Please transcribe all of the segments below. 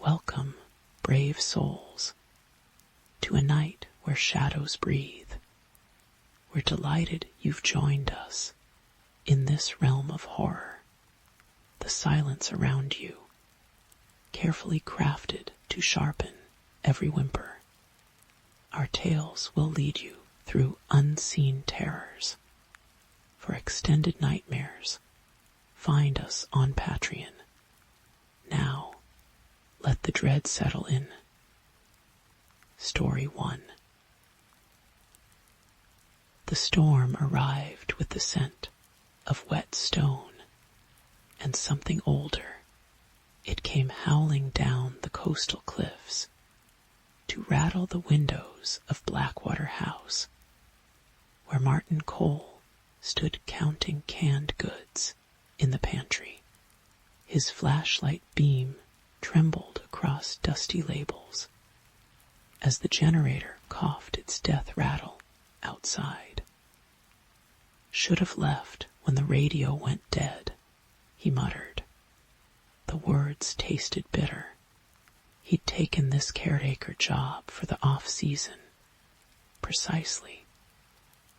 Welcome, brave souls, to a night where shadows breathe. We're delighted you've joined us in this realm of horror. The silence around you, carefully crafted to sharpen every whimper. Our tales will lead you through unseen terrors. For extended nightmares, find us on Patreon. Now, let the dread settle in. Story 1. The storm arrived with the scent of wet stone and something older. It came howling down the coastal cliffs to rattle the windows of Blackwater House, where Martin Cole stood counting canned goods in the pantry. His flashlight beam trembled across dusty labels as the generator coughed its death rattle outside. Should have left when the radio went dead, he muttered. The words tasted bitter. He'd taken this caretaker job for the off-season, precisely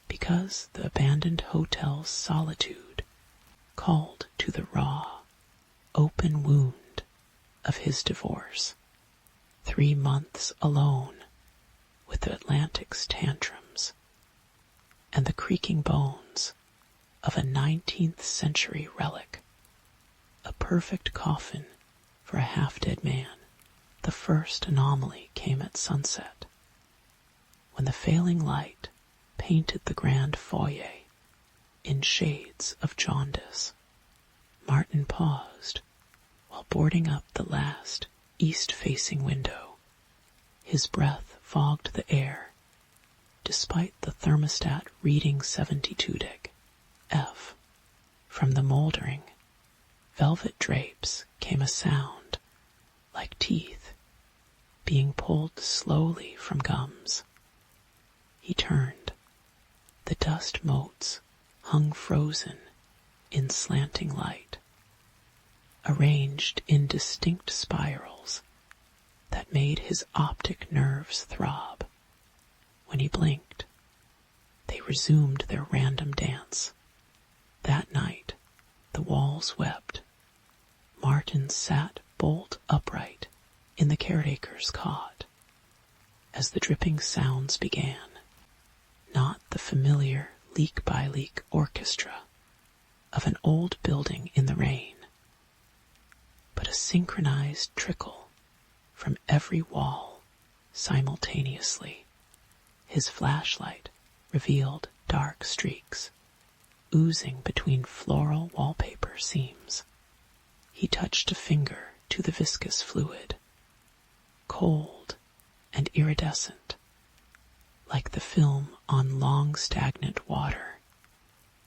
because the abandoned hotel's solitude called to the raw, open wound of his divorce. 3 months alone with the Atlantic's tantrums and the creaking bones of a 19th century relic, a perfect coffin for a half-dead man. The first anomaly came at sunset, when the failing light painted the grand foyer in shades of jaundice. Martin paused while boarding up the last east-facing window. His breath fogged the air, despite the thermostat reading 72 F. From the moldering, velvet drapes came a sound like teeth being pulled slowly from gums. He turned. The dust motes hung frozen in slanting light, arranged in distinct spirals that made his optic nerves throb. When he blinked, they resumed their random dance. That night, the walls wept. Martin sat bolt upright in the caretaker's cot as the dripping sounds began. Not the familiar leak-by-leak orchestra of an old building in the rain, but a synchronized trickle from every wall simultaneously. His flashlight revealed dark streaks oozing between floral wallpaper seams. He touched a finger to the viscous fluid, cold and iridescent, like the film on long stagnant water.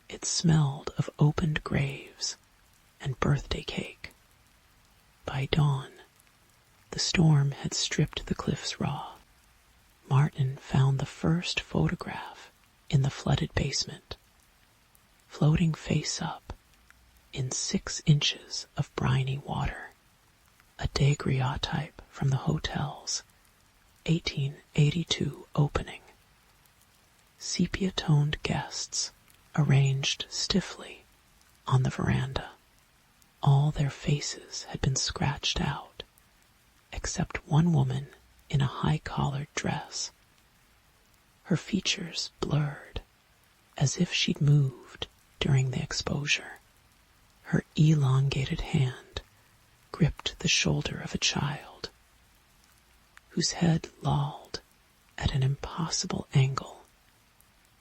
It smelled of opened graves and birthday cake. By dawn, the storm had stripped the cliffs raw. Martin found the first photograph in the flooded basement, floating face up in 6 inches of briny water, a daguerreotype from the hotel's 1882 opening. Sepia-toned guests arranged stiffly on the veranda. All their faces had been scratched out, except one woman in a high-collared dress. Her features blurred, as if she'd moved during the exposure. Her elongated hand gripped the shoulder of a child, whose head lolled at an impossible angle.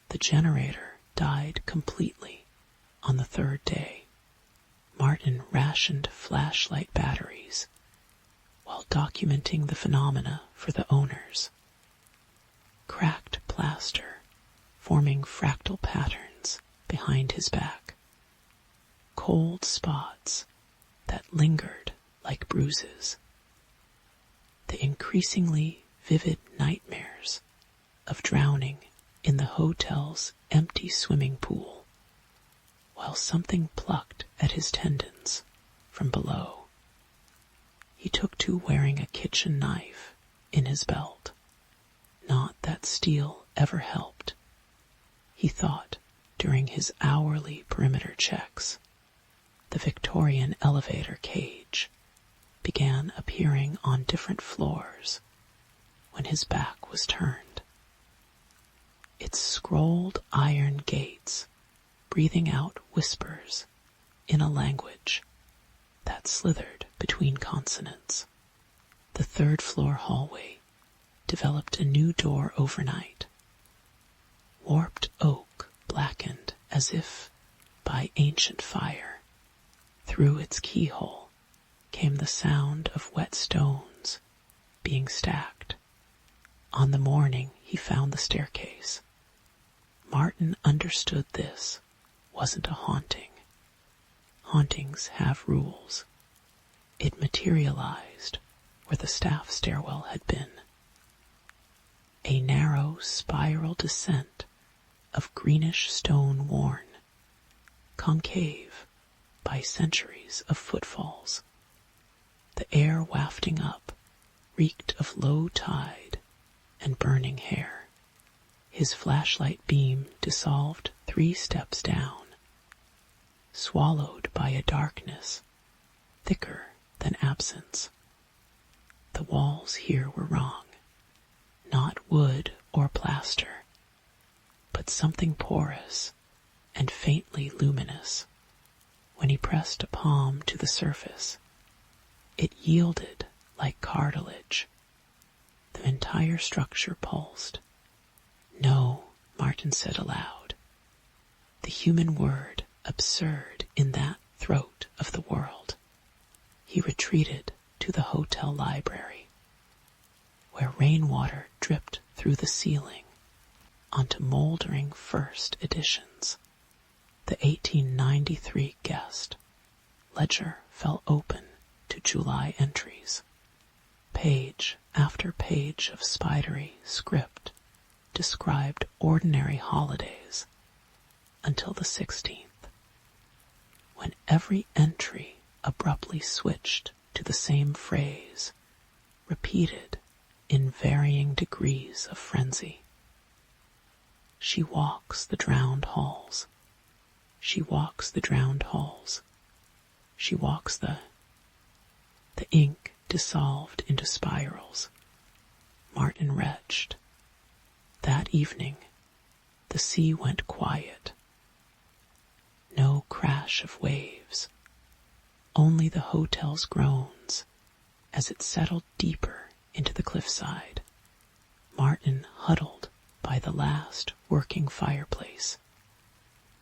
The generator died completely on the 3rd day. Martin rationed flashlight batteries while documenting the phenomena for the owners. Cracked plaster forming fractal patterns behind his back. Cold spots that lingered like bruises. The increasingly vivid nightmares of drowning in the hotel's empty swimming pool, while something plucked at his tendons from below. he took to wearing a kitchen knife in his belt. Not that steel ever helped, he thought during his hourly perimeter checks. The Victorian elevator cage began appearing on different floors when his back was turned. Its scrolled iron gates breathing out whispers in a language that slithered between consonants. The third-floor hallway developed a new door overnight. Warped oak blackened as if by ancient fire. Through its keyhole came the sound of wet stones being stacked. On the morning he found the staircase, Martin understood this wasn't a haunting. Hauntings have rules. It materialized where the staff stairwell had been. A narrow spiral descent of greenish stone worn, concave by centuries of footfalls. The air wafting up reeked of low tide and burning hair. His flashlight beam dissolved 3 steps down, swallowed by a darkness thicker than absence. The walls here were wrong. Not wood or plaster, but something porous and faintly luminous. When he pressed a palm to the surface, it yielded like cartilage. The entire structure pulsed. No, Martin said aloud. The human word absurd in that throat of the world. He retreated to the hotel library, where rainwater dripped through the ceiling onto moldering first editions. The 1893 guest ledger fell open to July entries. Page after page of spidery script described ordinary holidays until the 16th, when every entry abruptly switched to the same phrase, repeated in varying degrees of frenzy. She walks the drowned halls. She walks the drowned halls. She walks the ink dissolved into spirals. Martin retched. That evening, the sea went quiet. No crash of waves, only the hotel's groans as it settled deeper into the cliffside. Martin huddled by the last working fireplace,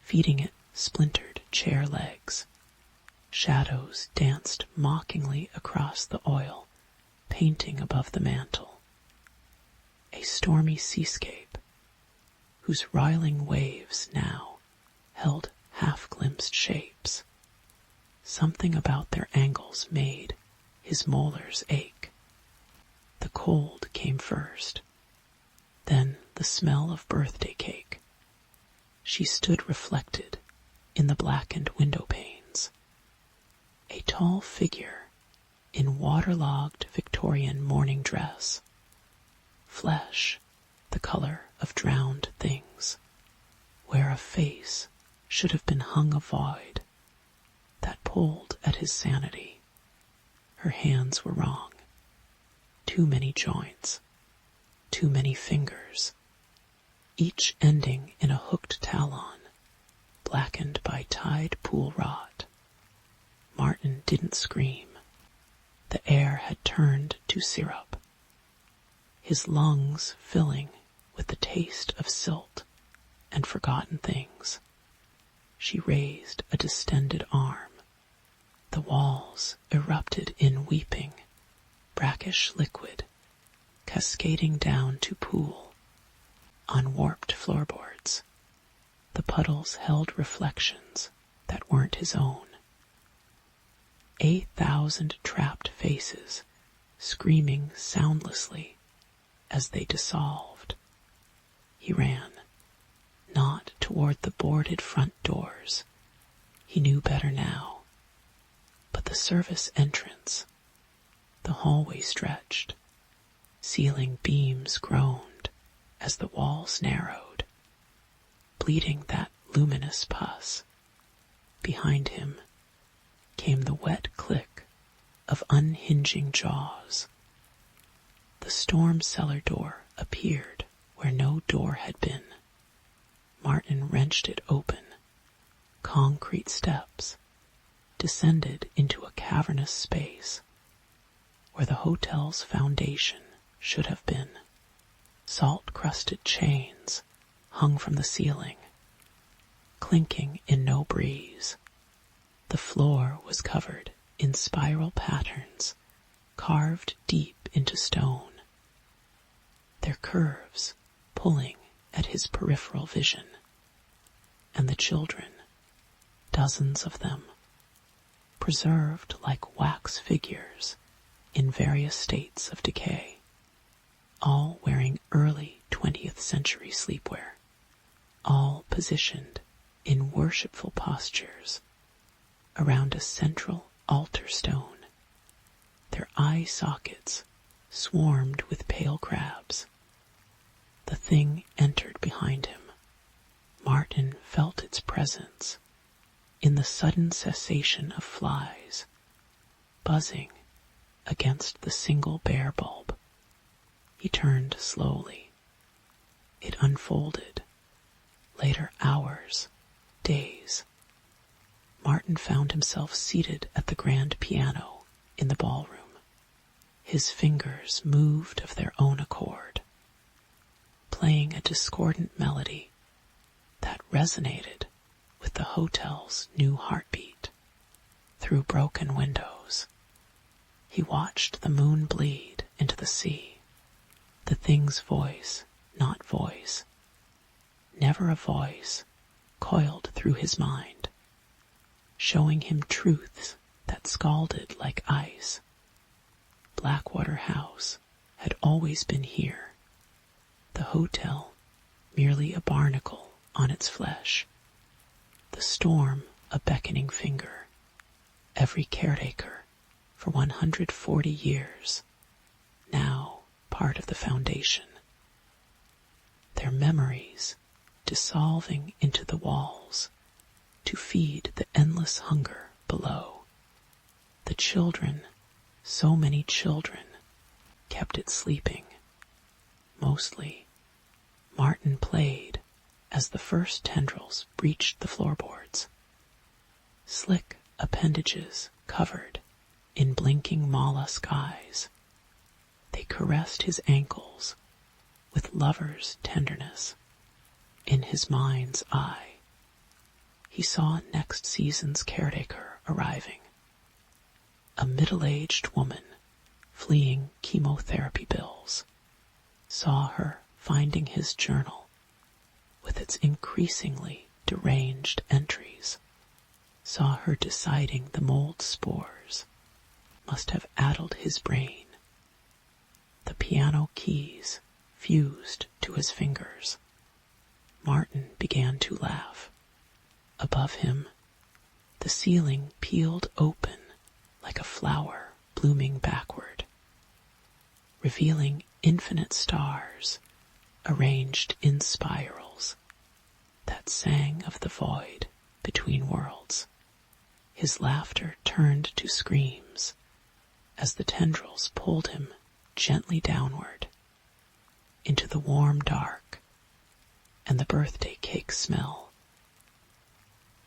feeding it splintered chair legs. Shadows danced mockingly across the oil, painting above the mantel. A stormy seascape, whose riling waves now held half-glimpsed shapes. Something about their angles made his molars ache. The cold came first, then the smell of birthday cake. She stood reflected in the blackened window panes. A tall figure in waterlogged Victorian morning dress, flesh the color of drowned things, where a face should have been hung a void that pulled at his sanity. Her hands were wrong. Too many joints, too many fingers, each ending in a hooked talon, blackened by tide pool rot. Martin didn't scream. The air had turned to syrup, his lungs filling with the taste of silt and forgotten things. She raised a distended arm. The walls erupted in weeping, brackish liquid, cascading down to pool on warped floorboards. The puddles held reflections that weren't his own. 1,000 trapped faces screaming soundlessly as they dissolved. He ran, not toward the boarded front doors. He knew better now, but the service entrance. The hallway stretched. Ceiling beams groaned as the walls narrowed, bleeding that luminous pus. Behind him came the wet click of unhinging jaws. The storm cellar door appeared where no door had been. Martin wrenched it open. Concrete steps descended into a cavernous space where the hotel's foundation should have been. Salt-crusted chains hung from the ceiling, clinking in no breeze. The floor was covered in spiral patterns carved deep into stone, their curves pulling at his peripheral vision. And the children, dozens of them, preserved like wax figures in various states of decay, all wearing early 20th century sleepwear, all positioned in worshipful postures around a central altar stone. Their eye sockets swarmed with pale crabs. The thing entered behind him. Martin felt its presence in the sudden cessation of flies, buzzing against the single bare bulb. He turned slowly. It unfolded. Later hours, days. Martin found himself seated at the grand piano in the ballroom. His fingers moved of their own accord, playing a discordant melody that resonated with the hotel's new heartbeat. Through broken windows, he watched the moon bleed into the sea. The thing's voice, not voice, never a voice, coiled through his mind, showing him truths that scalded like ice. Blackwater House had always been here, the hotel merely a barnacle on its flesh, the storm a beckoning finger, every caretaker for 140 years, now part of the foundation. Their memories dissolving into the walls to feed the endless hunger below. The children, so many children, kept it sleeping. Mostly, Martin played as the first tendrils breached the floorboards. Slick appendages covered in blinking mollusk eyes. They caressed his ankles with lover's tenderness. In his mind's eye, he saw next season's caretaker arriving. A middle-aged woman fleeing chemotherapy bills. Saw her finding his journal with its increasingly deranged entries. Saw her deciding the mold spores must have addled his brain. The piano keys fused to his fingers. Martin began to laugh. Above him, the ceiling peeled open like a flower blooming backward, revealing infinite stars arranged in spirals that sang of the void between worlds. His laughter turned to screams as the tendrils pulled him gently downward into the warm dark and the birthday cake smell,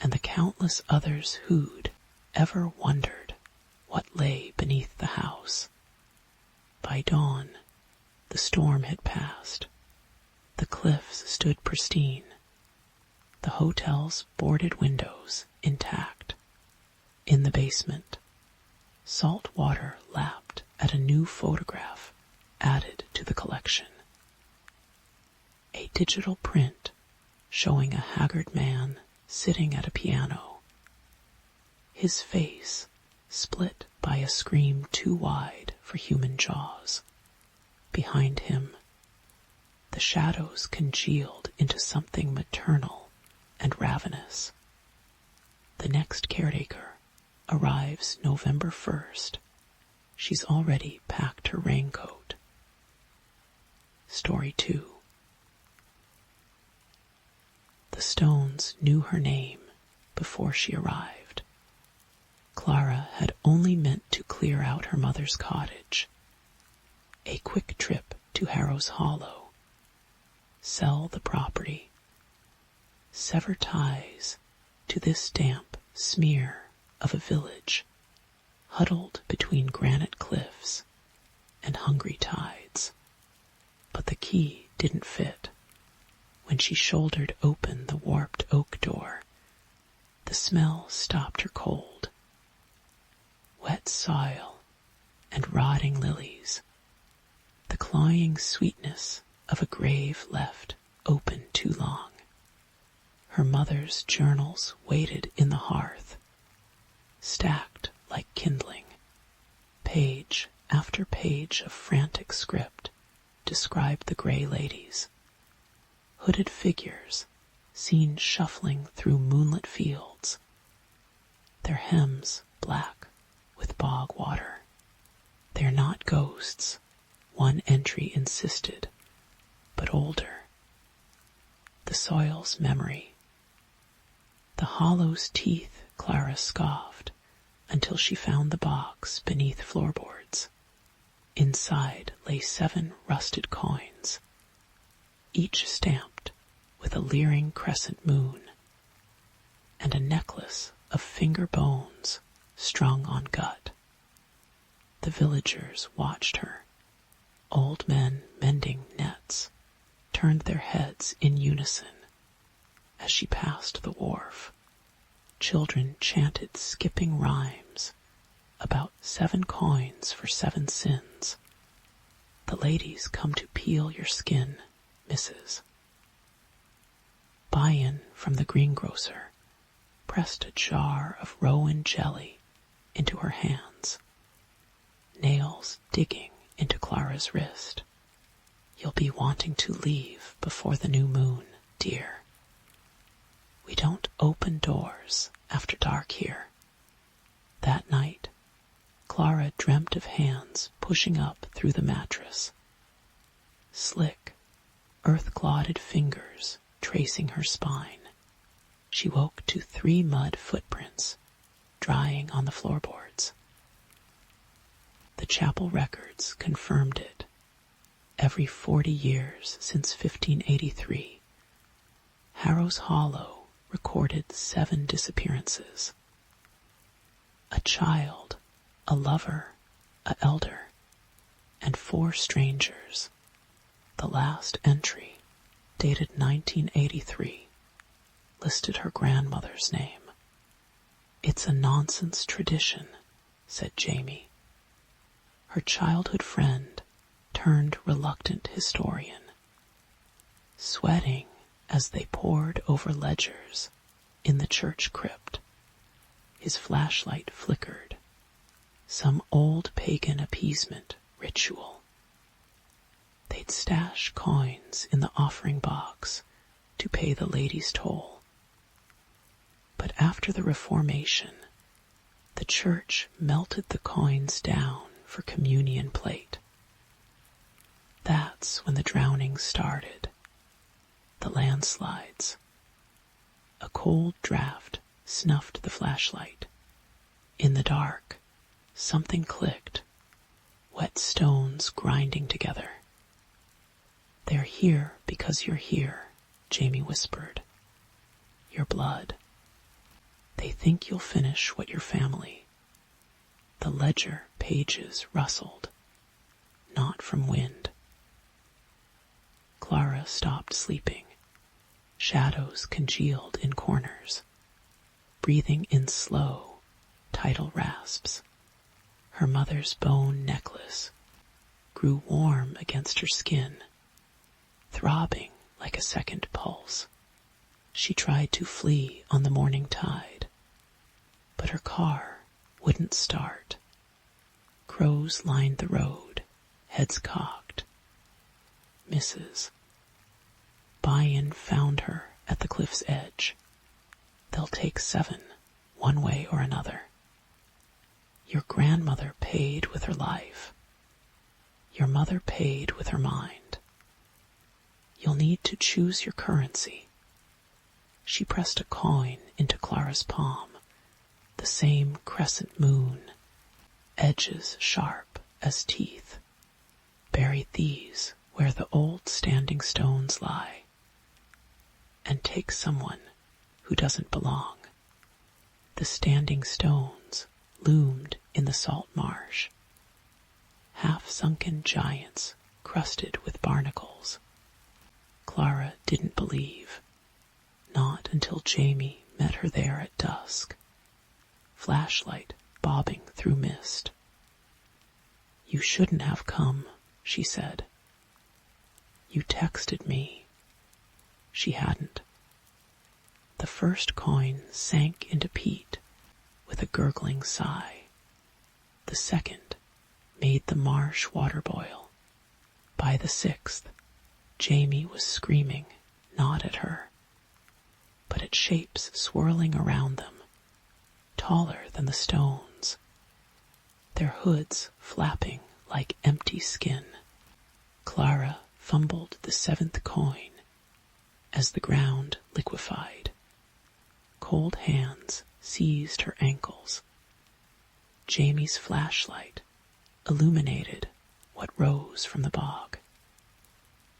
and the countless others who'd ever wondered what lay beneath the house. By dawn, the storm had passed. The cliffs stood pristine, the hotel's boarded windows intact. In the basement, salt water lapped at a new photograph added to the collection. A digital print showing a haggard man sitting at a piano, his face split by a scream too wide for human jaws. Behind him, the shadows congealed into something maternal and ravenous. The next caretaker arrives November 1st, She's already packed her raincoat. Story 2. The Stones knew her name before she arrived. Clara had only meant to clear out her mother's cottage, a quick trip to Harrow's Hollow, sell the property, sever ties to this damp smear of a village huddled between granite cliffs and hungry tides. But the key didn't fit. When she shouldered open the warped oak door, the smell stopped her cold. Wet soil and rotting lilies, the cloying sweetness of a grave left open too long. Her mother's journals waited in the hearth, stacked like kindling. Page after page of frantic script described the gray ladies, hooded figures seen shuffling through moonlit fields, their hems black with bog water. They're not ghosts, one entry insisted, but older. The soil's memory. The hollow's teeth, Clara scoffed, until she found the box beneath floorboards. Inside lay 7 rusted coins, each stamped with a leering crescent moon, and a necklace of finger bones strung on gut. The villagers watched her. Old men mending nets turned their heads in unison as she passed the wharf. Children chanted skipping rhymes about 7 coins for 7 sins. The ladies come to peel your skin, Mrs. Buy-in from the greengrocer pressed a jar of rowan jelly into her hands, nails digging into Clara's wrist. You'll be wanting to leave before the new moon, dear. We don't open doors after dark here. That night, Clara dreamt of hands pushing up through the mattress. Slick, earth-clotted fingers tracing her spine. She woke to 3 mud footprints drying on the floorboards. The chapel records confirmed it. Every 40 years since 1583, Harrow's Hollow recorded 7 disappearances. A child, a lover, an elder, and 4 strangers. The last entry, dated 1983, listed her grandmother's name. It's a nonsense tradition, said Jamie, her childhood friend turned reluctant historian. Sweating as they pored over ledgers in the church crypt, his flashlight flickered. Some old pagan appeasement ritual. They'd stash coins in the offering box to pay the ladies' toll. But after the Reformation, the church melted the coins down for communion plate. That's when the drowning started. The landslides. A cold draft snuffed the flashlight. In the dark, something clicked, wet stones grinding together. They're here because you're here, Jamie whispered. Your blood. They think you'll finish what your family. The ledger pages rustled, not from wind. Clara stopped sleeping. Shadows congealed in corners, breathing in slow, tidal rasps. Her mother's bone necklace grew warm against her skin, throbbing like a second pulse. She tried to flee on the morning tide, but her car wouldn't start. Crows lined the road, heads cocked. Mrs. Buy-in found her at the cliff's edge. They'll take 7, one way or another. Your grandmother paid with her life. Your mother paid with her mind. You'll need to choose your currency. She pressed a coin into Clara's palm, the same crescent moon, edges sharp as teeth. Bury these where the old standing stones lie, and take someone who doesn't belong. The standing stones loomed in the salt marsh, half-sunken giants crusted with barnacles. Clara didn't believe, not until Jamie met her there at dusk, flashlight bobbing through mist. You shouldn't have come, she said. You texted me. She hadn't. The first coin sank into peat with a gurgling sigh. The second made the marsh water boil. By the sixth, Jamie was screaming, not at her, but at shapes swirling around them, taller than the stones, their hoods flapping like empty skin. Clara fumbled the seventh coin as the ground liquefied. Cold hands seized her ankles. Jamie's flashlight illuminated what rose from the bog.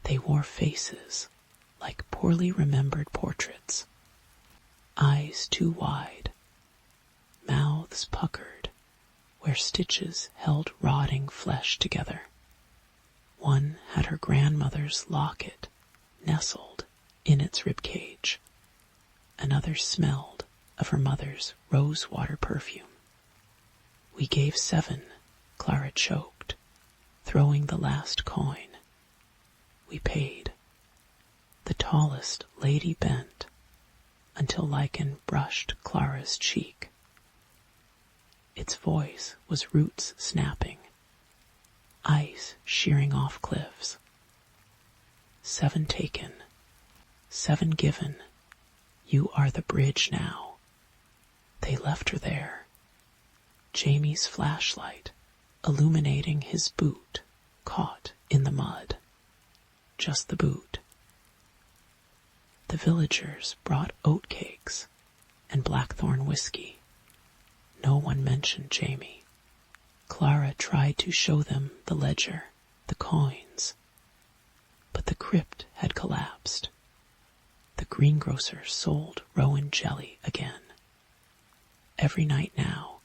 They wore faces like poorly remembered portraits, eyes too wide, mouths puckered where stitches held rotting flesh together. One had her grandmother's locket nestled in its ribcage. Another smelled of her mother's rosewater perfume. We gave 7, Clara choked, throwing the last coin. We paid. The tallest lady bent until lichen brushed Clara's cheek. Its voice was roots snapping, ice shearing off cliffs. 7 taken, 7 given. You are the bridge now. They left her there. Jamie's flashlight illuminating his boot caught in the mud. Just the boot. The villagers brought oatcakes and blackthorn whiskey. No one mentioned Jamie. Clara tried to show them the ledger, the coins, but the crypt had collapsed. The greengrocer sold rowan jelly again. Every night now,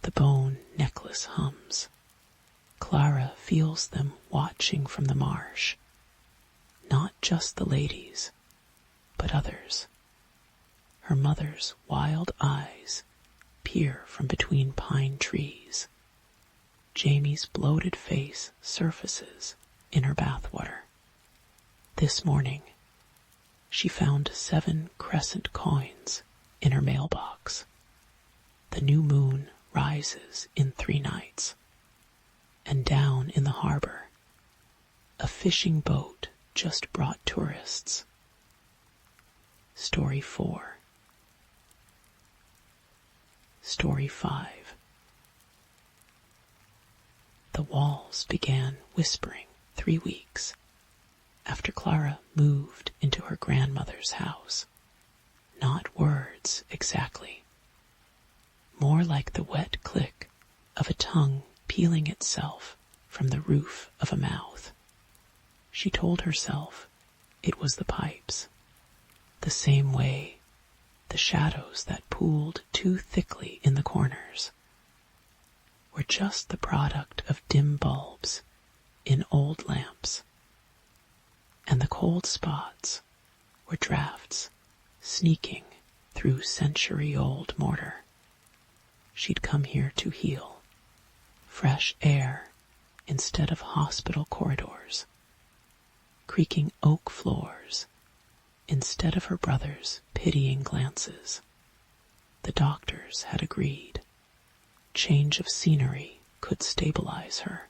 the bone necklace hums. Clara feels them watching from the marsh. Not just the ladies, but others. Her mother's wild eyes peer from between pine trees. Jamie's bloated face surfaces in her bathwater. This morning, she found 7 crescent coins in her mailbox. The new moon rises in 3 nights, and down in the harbor, a fishing boat just brought tourists. Story 4. Story 5. The walls began whispering 3 weeks after Clara moved into her grandmother's house. Not words exactly. More like the wet click of a tongue peeling itself from the roof of a mouth. She told herself it was the pipes. The same way the shadows that pooled too thickly in the corners were just the product of dim bulbs in old lamps, and the cold spots were drafts sneaking through century-old mortar. She'd come here to heal. Fresh air instead of hospital corridors. Creaking oak floors instead of her brother's pitying glances. The doctors had agreed. Change of scenery could stabilize her.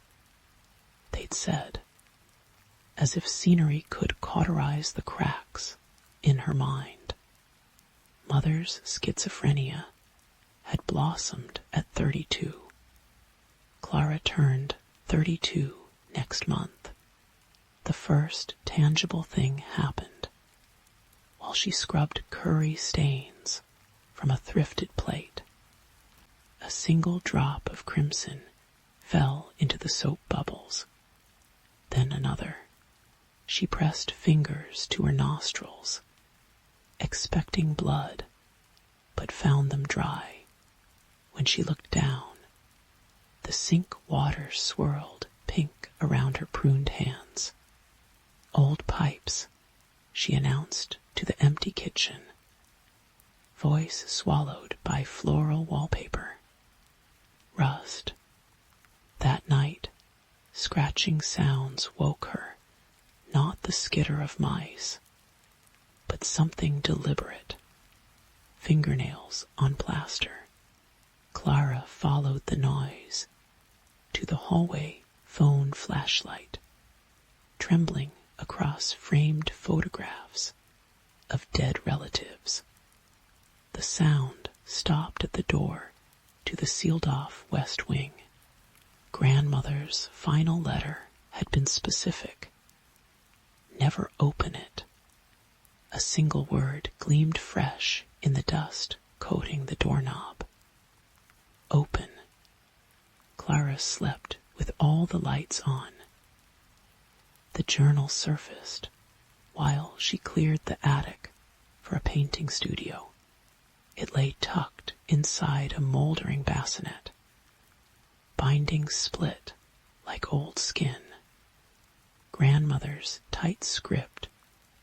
They'd said, as if scenery could cauterize the cracks in her mind. Mother's schizophrenia had blossomed at 32. Clara turned 32 next month. The first tangible thing happened while she scrubbed curry stains from a thrifted plate. A single drop of crimson fell into the soap bubbles. Then another. She pressed fingers to her nostrils, expecting blood, but found them dry. When she looked down, the sink water swirled pink around her pruned hands. Old pipes, she announced to the empty kitchen. Voice swallowed by floral wallpaper. Rust. That night, scratching sounds woke her, not the skitter of mice, but something deliberate. Fingernails on plaster. Clara followed the noise to the hallway phone flashlight, trembling across framed photographs of dead relatives. The sound stopped at the door to the sealed-off West Wing. Grandmother's final letter had been specific. Never open it. A single word gleamed fresh in the dust coating the doorknob. Open. Clara slept with all the lights on. The journal surfaced while she cleared the attic for a painting studio. It lay tucked inside a moldering bassinet. Bindings split like old skin. Grandmother's tight script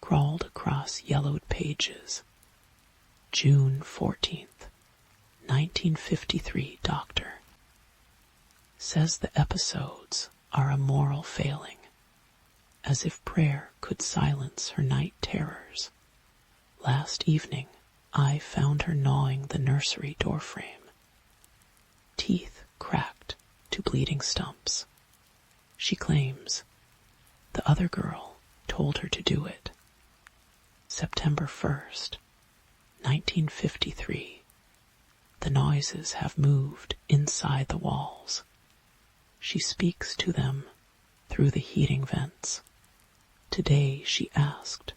crawled across yellowed pages. June 14th, 1953, Doctor. Says the episodes are a moral failing, as if prayer could silence her night terrors. Last evening, I found her gnawing the nursery doorframe. Teeth cracked to bleeding stumps. She claims the other girl told her to do it. September 1st, 1953. The noises have moved inside the walls. She speaks to them through the heating vents. Today she asked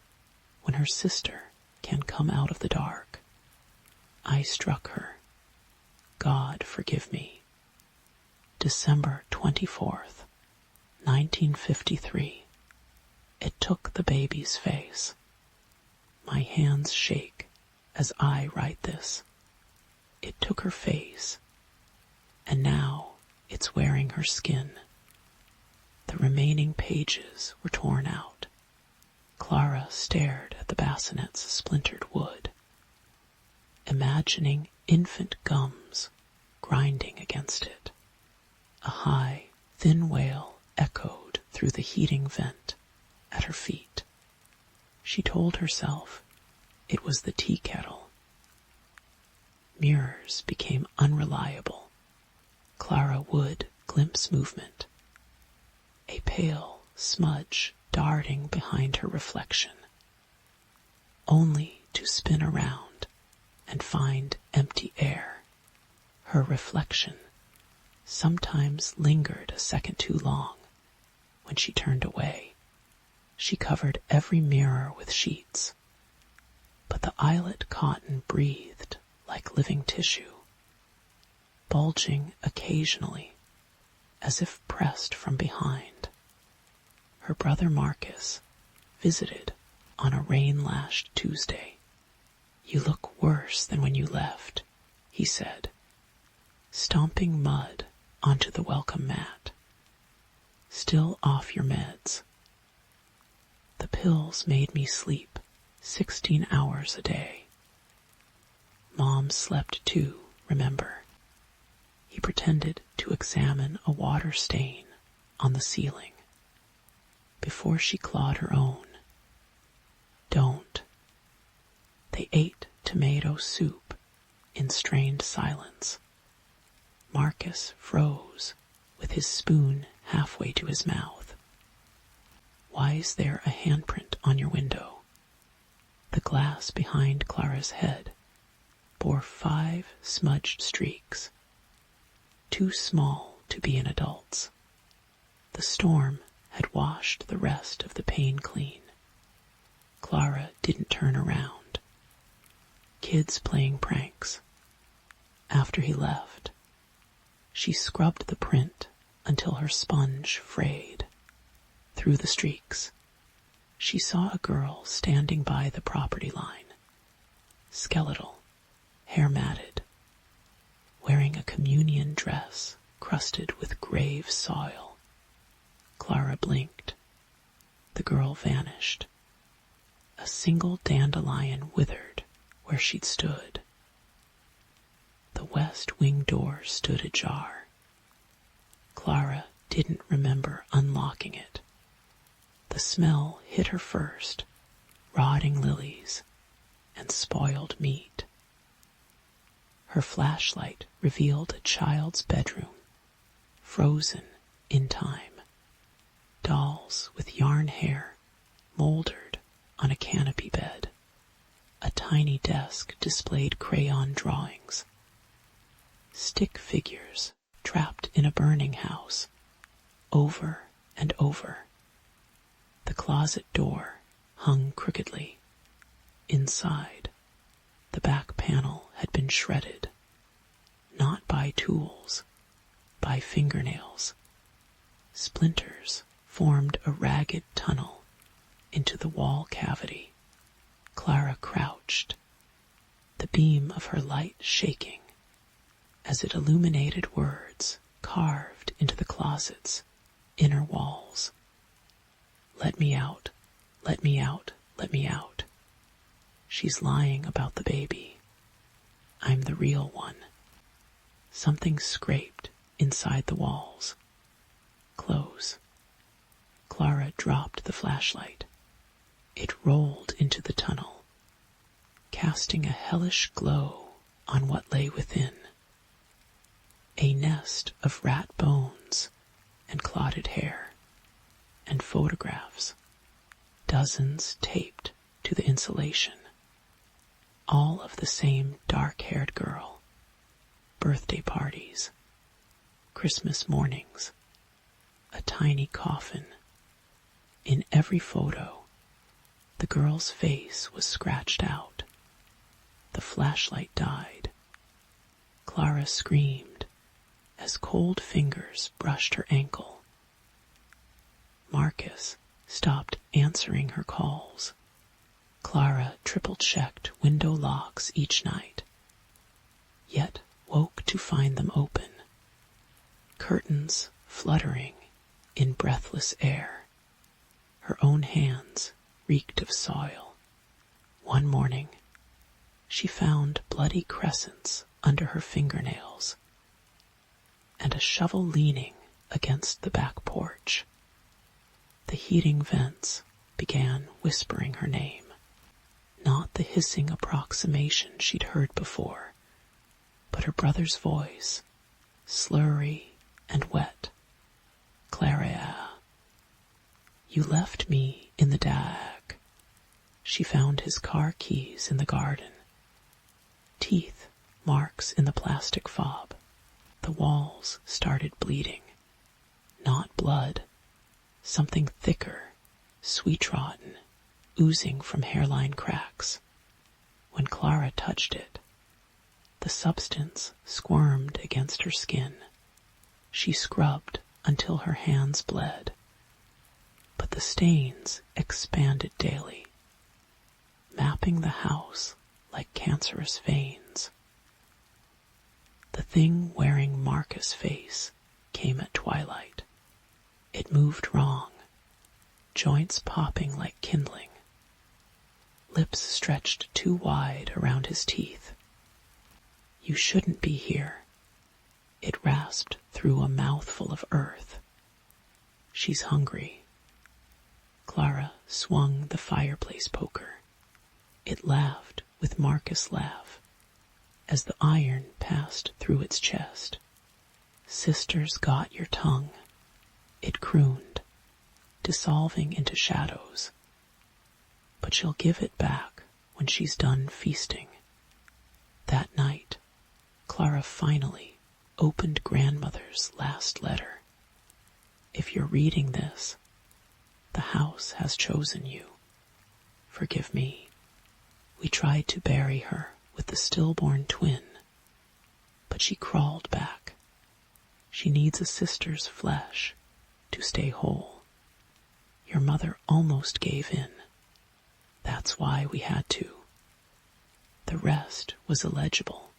when her sister can come out of the dark. I struck her. God forgive me. December 24th, 1953. It took the baby's face. My hands shake as I write this. It took her face, and now it's wearing her skin. The remaining pages were torn out. Clara stared at the bassinet's splintered wood, imagining infant gums grinding against it. A high, thin wail echoed through the heating vent at her feet. She told herself it was the tea kettle. Mirrors became unreliable. Clara would glimpse movement. A pale smudge darting behind her reflection, only to spin around and find empty air. Her reflection sometimes lingered a second too long. When she turned away, she covered every mirror with sheets, but the eyelet cotton breathed like living tissue, bulging occasionally as if pressed from behind. Her brother Marcus visited on a rain-lashed Tuesday. You look worse than when you left, he said, stomping mud onto the welcome mat. Still off your meds. The pills made me sleep 16 hours a day. Mom slept too, remember. He pretended to examine a water stain on the ceiling before she clawed her own. Don't. They ate tomato soup in strained silence. Marcus froze with his spoon halfway to his mouth. Why is there a handprint on your window? The glass behind Clara's head bore 5 smudged streaks, too small to be an adult's. The storm had washed the rest of the pain clean. Clara didn't turn around. Kids playing pranks. After he left, she scrubbed the print until her sponge frayed. Through the streaks, she saw a girl standing by the property line, skeletal, hair matted, wearing a communion dress crusted with grave soil. Clara blinked. The girl vanished. A single dandelion withered where she'd stood. The west wing door stood ajar. Clara didn't remember unlocking it. The smell hit her first, rotting lilies and spoiled meat. Her flashlight revealed a child's bedroom, frozen in time. Dolls with yarn hair moldered on a canopy bed. A tiny desk displayed crayon drawings. Stick figures trapped in a burning house, over and over. The closet door hung crookedly. Inside, the back panel had been shredded, not by tools, by fingernails. Splinters formed a ragged tunnel into the wall cavity. Clara crouched, the beam of her light shaking as it illuminated words carved into the closet's inner walls. Let me out, let me out, let me out. She's lying about the baby. I'm the real one. Something scraped inside the walls. Close. Clara dropped the flashlight. It rolled into the tunnel, casting a hellish glow on what lay within. A nest of rat bones and clotted hair, and photographs, dozens taped to the insulation, all of the same dark-haired girl. Birthday parties, Christmas mornings, a tiny coffin. In every photo, the girl's face was scratched out. The flashlight died. Clara screamed as cold fingers brushed her ankle. Marcus stopped answering her calls. Clara triple-checked window locks each night, yet woke to find them open, curtains fluttering in breathless air. Her own hands reeked of soil. One morning, she found bloody crescents under her fingernails and a shovel leaning against the back porch. The heating vents began whispering her name, not the hissing approximation she'd heard before, but her brother's voice, slurry and wet. Clara. You left me in the dag. She found his car keys in the garden. Teeth marks in the plastic fob. The walls started bleeding. Not blood. Something thicker, sweet-rotten, oozing from hairline cracks. When Clara touched it, the substance squirmed against her skin. She scrubbed until her hands bled, but the stains expanded daily, mapping the house like cancerous veins. The thing wearing Marcus' face came at twilight. It moved wrong, joints popping like kindling, lips stretched too wide around his teeth. You shouldn't be here. It rasped through a mouthful of earth. She's hungry. Clara swung the fireplace poker. It laughed with Marcus' laugh as the iron passed through its chest. Sister's got your tongue. It crooned, dissolving into shadows. But she'll give it back when she's done feasting. That night, Clara finally opened grandmother's last letter. If you're reading this, the house has chosen you. Forgive me. We tried to bury her with the stillborn twin, but she crawled back. She needs a sister's flesh to stay whole. Your mother almost gave in. That's why we had to. The rest was illegible,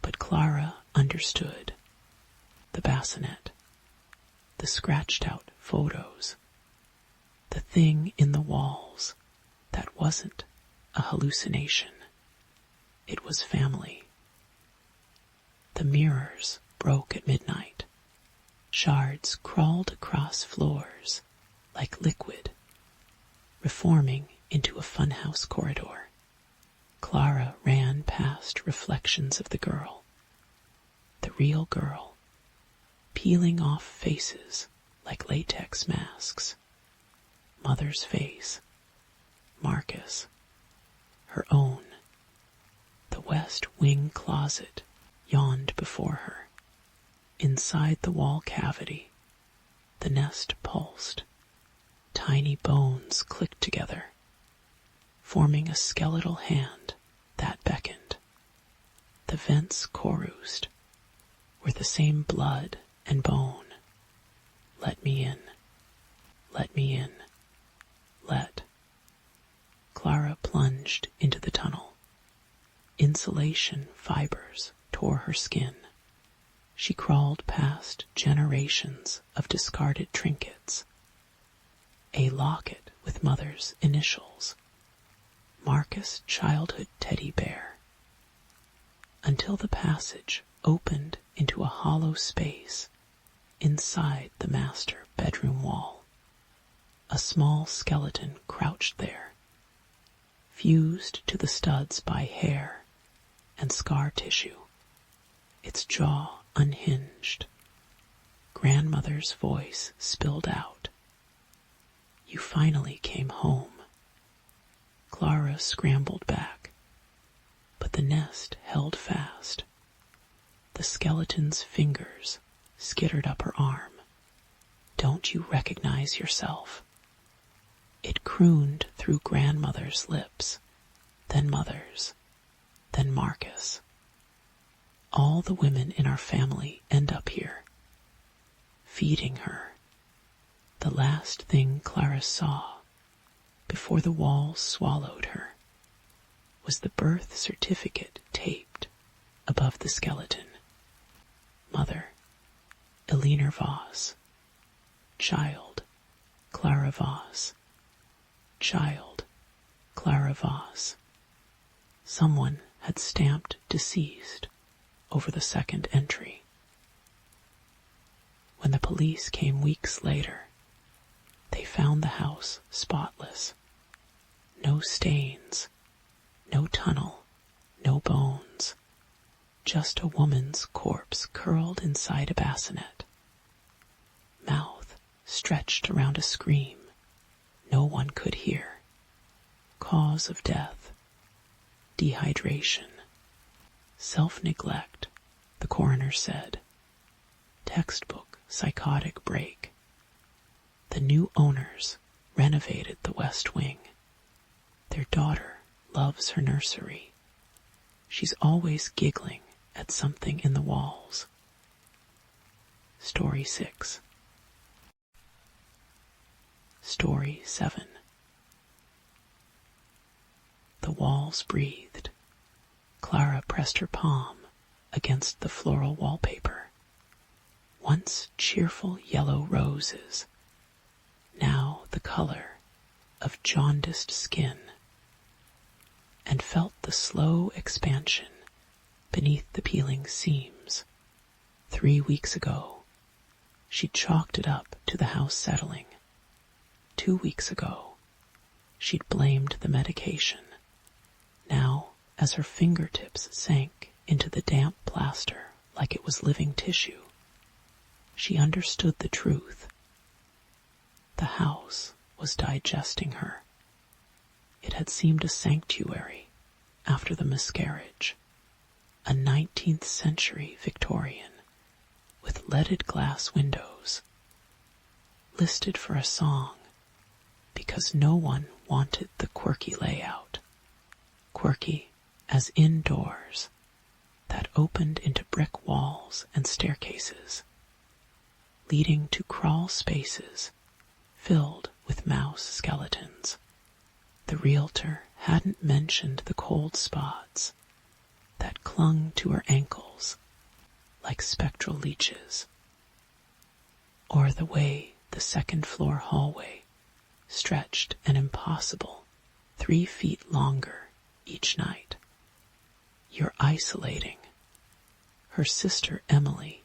but Clara understood. The bassinet, the scratched-out photos, the thing in the walls that wasn't a hallucination. It was family. The mirrors broke at midnight. Shards crawled across floors like liquid, reforming into a funhouse corridor. Clara ran past reflections of the real girl, peeling off faces like latex masks. Mother's face, Marcus, her own. The West Wing closet yawned before her. Inside the wall cavity, the nest pulsed. Tiny bones clicked together, forming a skeletal hand that beckoned. The vents chorused were the same blood and bone. Let me in. Let me in. Let. Clara plunged into the tunnel. Insulation fibers tore her skin. She crawled past generations of discarded trinkets. A locket with mother's initials. Marcus' childhood teddy bear. Until the passage opened into a hollow space inside the master bedroom wall. A small skeleton crouched there, fused to the studs by hair and scar tissue, its jaw unhinged. Grandmother's voice spilled out. You finally came home. Clara scrambled back, but the nest held fast. The skeleton's fingers skittered up her arm. Don't you recognize yourself? It crooned through grandmother's lips, then mother's, then Marcus. All the women in our family end up here. Feeding her. The last thing Clara saw, before the walls swallowed her, was the birth certificate taped above the skeleton. Mother, Eleanor Voss. Child, Clara Voss. Child, Clara Voss. Someone had stamped deceased over the second entry. When the police came weeks later, they found the house spotless. No stains, no tunnel, no bones. Just a woman's corpse curled inside a bassinet. Mouth stretched around a scream no one could hear. Cause of death, dehydration. Self-neglect, the coroner said. Textbook psychotic break. The new owners renovated the West Wing. Their daughter loves her nursery. She's always giggling at something in the walls. Story 6. Story 7. The walls breathed. Clara pressed her palm against the floral wallpaper. Once cheerful yellow roses, now the color of jaundiced skin, and felt the slow expansion beneath the peeling seams. 3 weeks ago, she chalked it up to the house settling. 2 weeks ago, she'd blamed the medication. Now, as her fingertips sank into the damp plaster like it was living tissue, she understood the truth. The house was digesting her. It had seemed a sanctuary after the miscarriage. a 19th century Victorian with leaded glass windows, listed for a song because no one wanted the quirky layout, quirky as indoors, that opened into brick walls and staircases, leading to crawl spaces filled with mouse skeletons. The realtor hadn't mentioned the cold spots that clung to her ankles like spectral leeches, or the way the second-floor hallway stretched an impossible 3 feet longer each night. You're isolating. Her sister Emily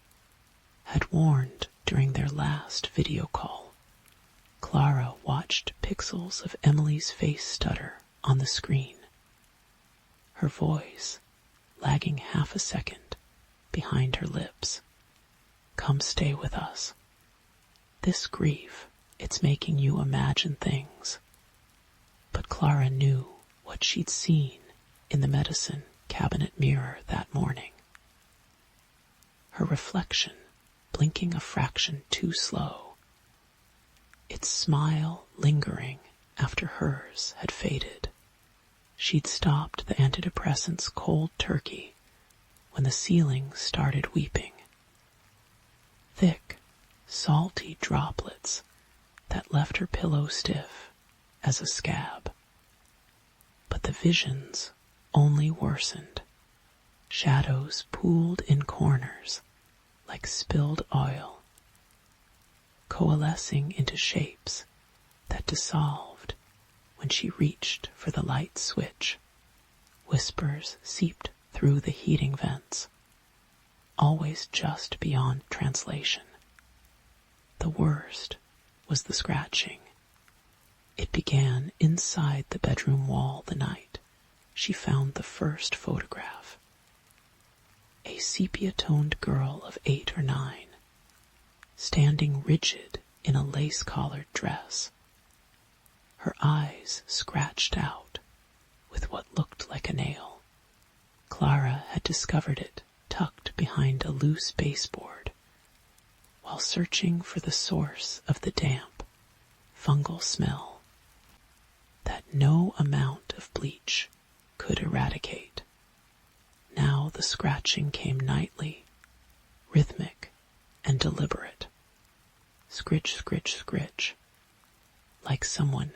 had warned during their last video call. Clara watched pixels of Emily's face stutter on the screen, her voice lagging half a second behind her lips. Come stay with us. This grief, it's making you imagine things. But Clara knew what she'd seen in the medicine cabinet mirror that morning. Her reflection blinking a fraction too slow, its smile lingering after hers had faded. She'd stopped the antidepressants cold turkey when the ceiling started weeping. Thick, salty droplets that left her pillow stiff as a scab. But the visions only worsened. Shadows pooled in corners like spilled oil, coalescing into shapes that dissolved when she reached for the light switch. Whispers seeped through the heating vents, always just beyond translation. The worst was the scratching. It began inside the bedroom wall the night she found the first photograph. A sepia-toned girl of 8 or 9, standing rigid in a lace-collared dress, her eyes scratched out with what looked like a nail. Clara had discovered it tucked behind a loose baseboard while searching for the source of the damp, fungal smell that no amount of bleach could eradicate. Now the scratching came nightly, rhythmic and deliberate. Scritch, scritch, scritch, like someone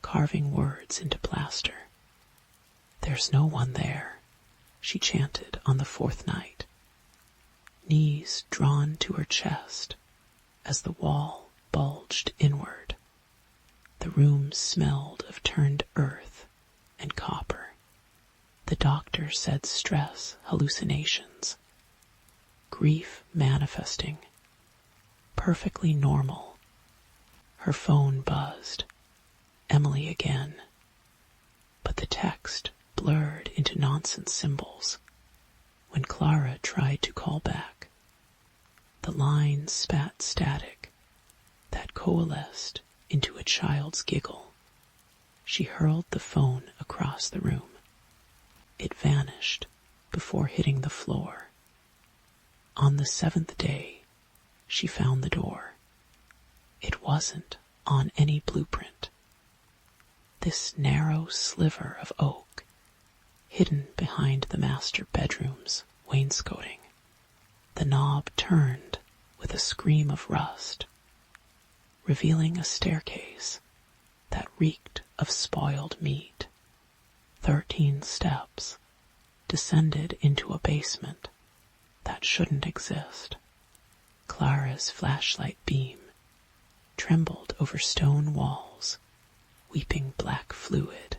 carving words into plaster. There's no one there, she chanted on the 4th night, knees drawn to her chest as the wall bulged inward. The room smelled of turned earth and copper. The doctor said stress, hallucinations, grief manifesting, perfectly normal. Her phone buzzed. Emily again. But the text blurred into nonsense symbols. When Clara tried to call back, the line spat static that coalesced into a child's giggle. She hurled the phone across the room. It vanished before hitting the floor. On the 7th day, she found the door. It wasn't on any blueprint. This narrow sliver of oak, hidden behind the master bedroom's wainscoting. The knob turned with a scream of rust, revealing a staircase that reeked of spoiled meat. 13 steps descended into a basement that shouldn't exist. Clara's flashlight beam trembled over stone walls, weeping black fluid.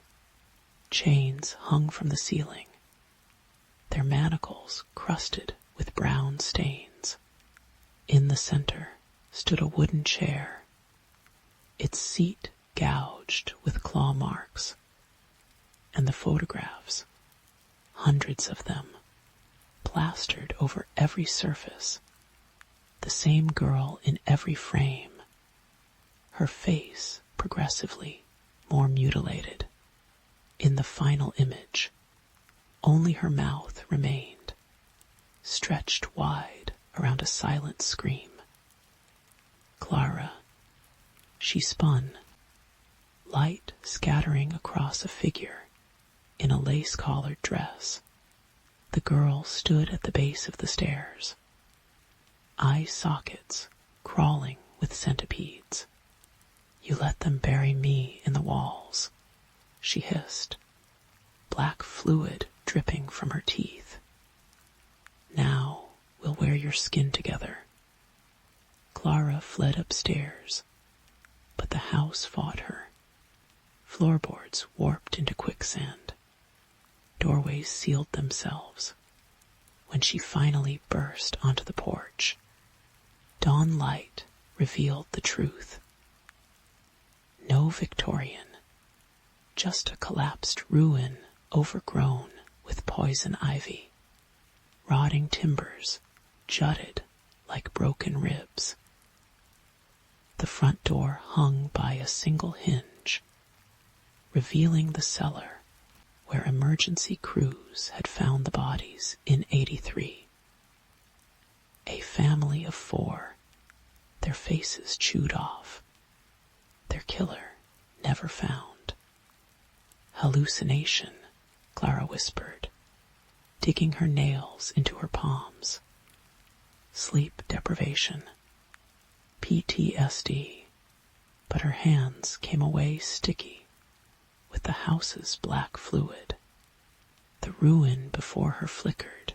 Chains hung from the ceiling, their manacles crusted with brown stains. In the center stood a wooden chair, its seat gouged with claw marks, and the photographs, hundreds of them, plastered over every surface. The same girl in every frame, her face progressively more mutilated. In the final image, only her mouth remained, stretched wide around a silent scream. Clara. She spun, light scattering across a figure in a lace-collared dress. The girl stood at the base of the stairs, eye sockets crawling with centipedes. You let them bury me in the walls, she hissed, black fluid dripping from her teeth. Now we'll wear your skin together. Clara fled upstairs, but the house fought her. Floorboards warped into quicksand. Doorways sealed themselves. When she finally burst onto the porch, dawn light revealed the truth. No Victorian, just a collapsed ruin overgrown with poison ivy. Rotting timbers jutted like broken ribs. The front door hung by a single hinge, revealing the cellar where emergency crews had found the bodies in '83. A family of 4, their faces chewed off, their killer never found. Hallucination, Clara whispered, digging her nails into her palms. Sleep deprivation, PTSD, but her hands came away sticky with the house's black fluid. The ruin before her flickered,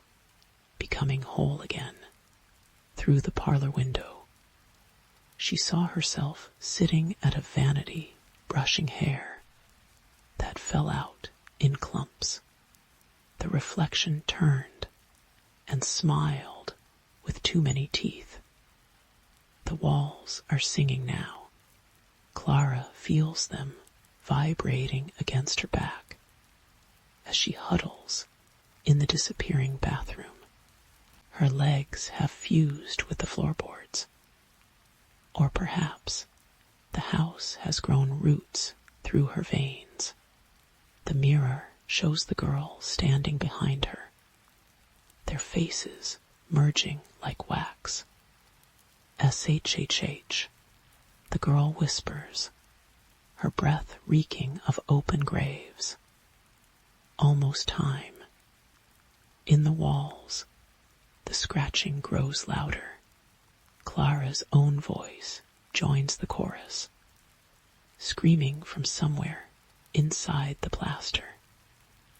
becoming whole again. Through the parlor window, she saw herself sitting at a vanity, brushing hair that fell out in clumps. The reflection turned and smiled with too many teeth. The walls are singing now. Clara feels them vibrating against her back as she huddles in the disappearing bathroom. Her legs have fused with the floorboards. Or perhaps the house has grown roots through her veins. The mirror shows the girl standing behind her, their faces merging like wax. SHHH, the girl whispers, her breath reeking of open graves. Almost time. In the walls, the scratching grows louder. Clara's own voice joins the chorus, screaming from somewhere inside the plaster.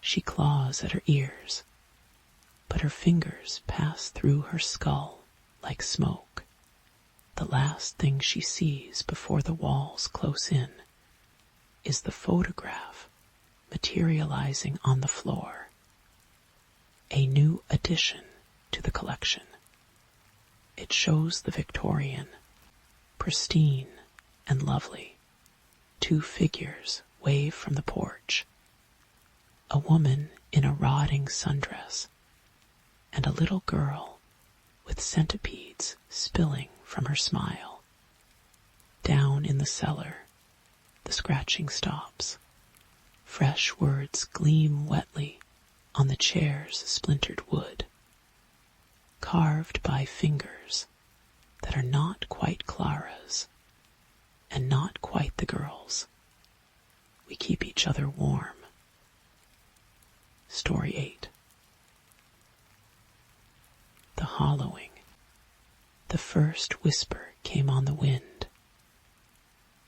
She claws at her ears, but her fingers pass through her skull like smoke. The last thing she sees before the walls close in is the photograph materializing on the floor. A new addition to the collection. It shows the Victorian, pristine and lovely. 2 figures wave from the porch. A woman in a rotting sundress, and a little girl with centipedes spilling from her smile. Down in the cellar, the scratching stops. Fresh words gleam wetly on the chair's splintered wood, carved by fingers that are not quite Clara's and not quite the girl's. We keep each other warm. Story 8. The hollowing. The first whisper came on the wind.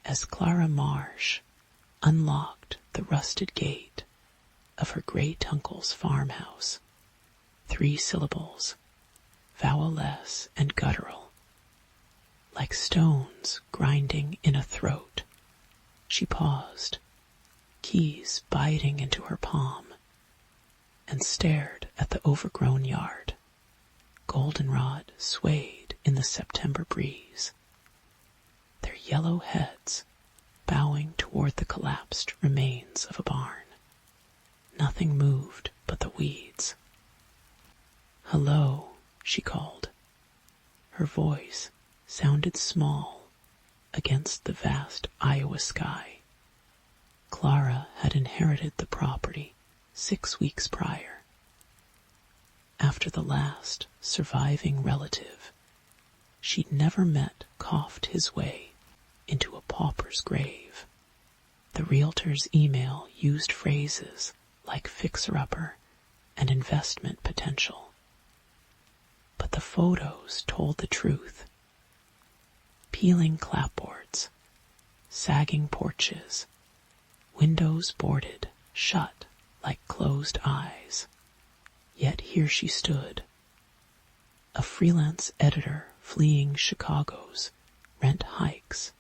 As Clara Marsh unlocked the rusted gate of her great-uncle's farmhouse, 3 syllables, vowel-less and guttural, like stones grinding in a throat. She paused, keys biting into her palm, and stared at the overgrown yard. Goldenrod swayed in the September breeze, their yellow heads bowing toward the collapsed remains of a barn. Nothing moved but the weeds. "Hello," she called. Her voice sounded small against the vast Iowa sky. Clara had inherited the property 6 weeks prior. after the last surviving relative she'd never met coughed his way into a pauper's grave. The realtor's email used phrases like fixer-upper and investment potential. But the photos told the truth. Peeling clapboards, sagging porches, windows boarded shut like closed eyes. Yet here she stood, a freelance editor fleeing Chicago's rent hikes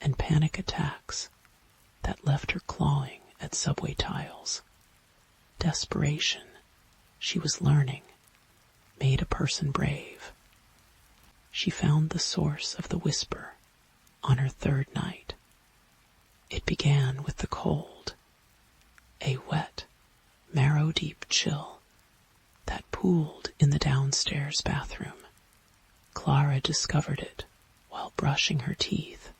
and panic attacks that left her clawing at subway tiles. Desperation, she was learning, made a person brave. She found the source of the whisper on her third night. It began with the cold, a wet, marrow-deep chill that pooled in the downstairs bathroom. Clara discovered it while brushing her teeth,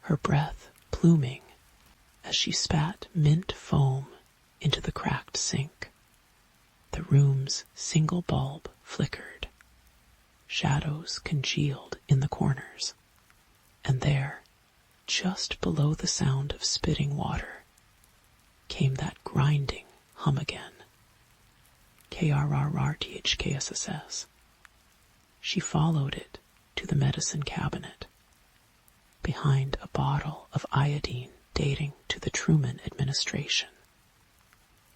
her breath pluming as she spat mint foam into the cracked sink. The room's single bulb flickered. Shadows congealed in the corners. And there, just below the sound of spitting water, came that grinding hum again. KRRRTHKSSS. She followed it to the medicine cabinet, behind a bottle of iodine dating to the Truman administration.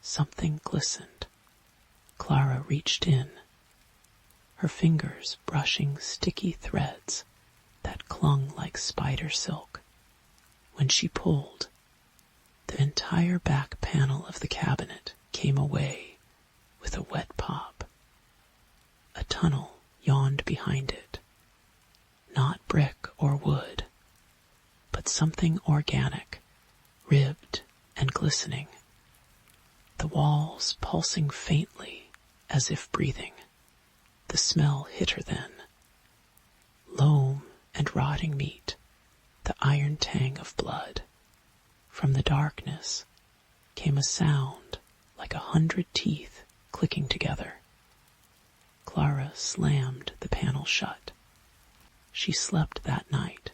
Something glistened. Clara reached in, her fingers brushing sticky threads that clung like spider silk. When she pulled, the entire back panel of the cabinet came away with a wet pop. A tunnel yawned behind it. Not brick or wood, but something organic, ribbed and glistening. The walls pulsing faintly as if breathing. The smell hit her then. Loam and rotting meat, the iron tang of blood. From the darkness came a sound like 100 teeth clicking together. Clara slammed the panel shut. She slept that night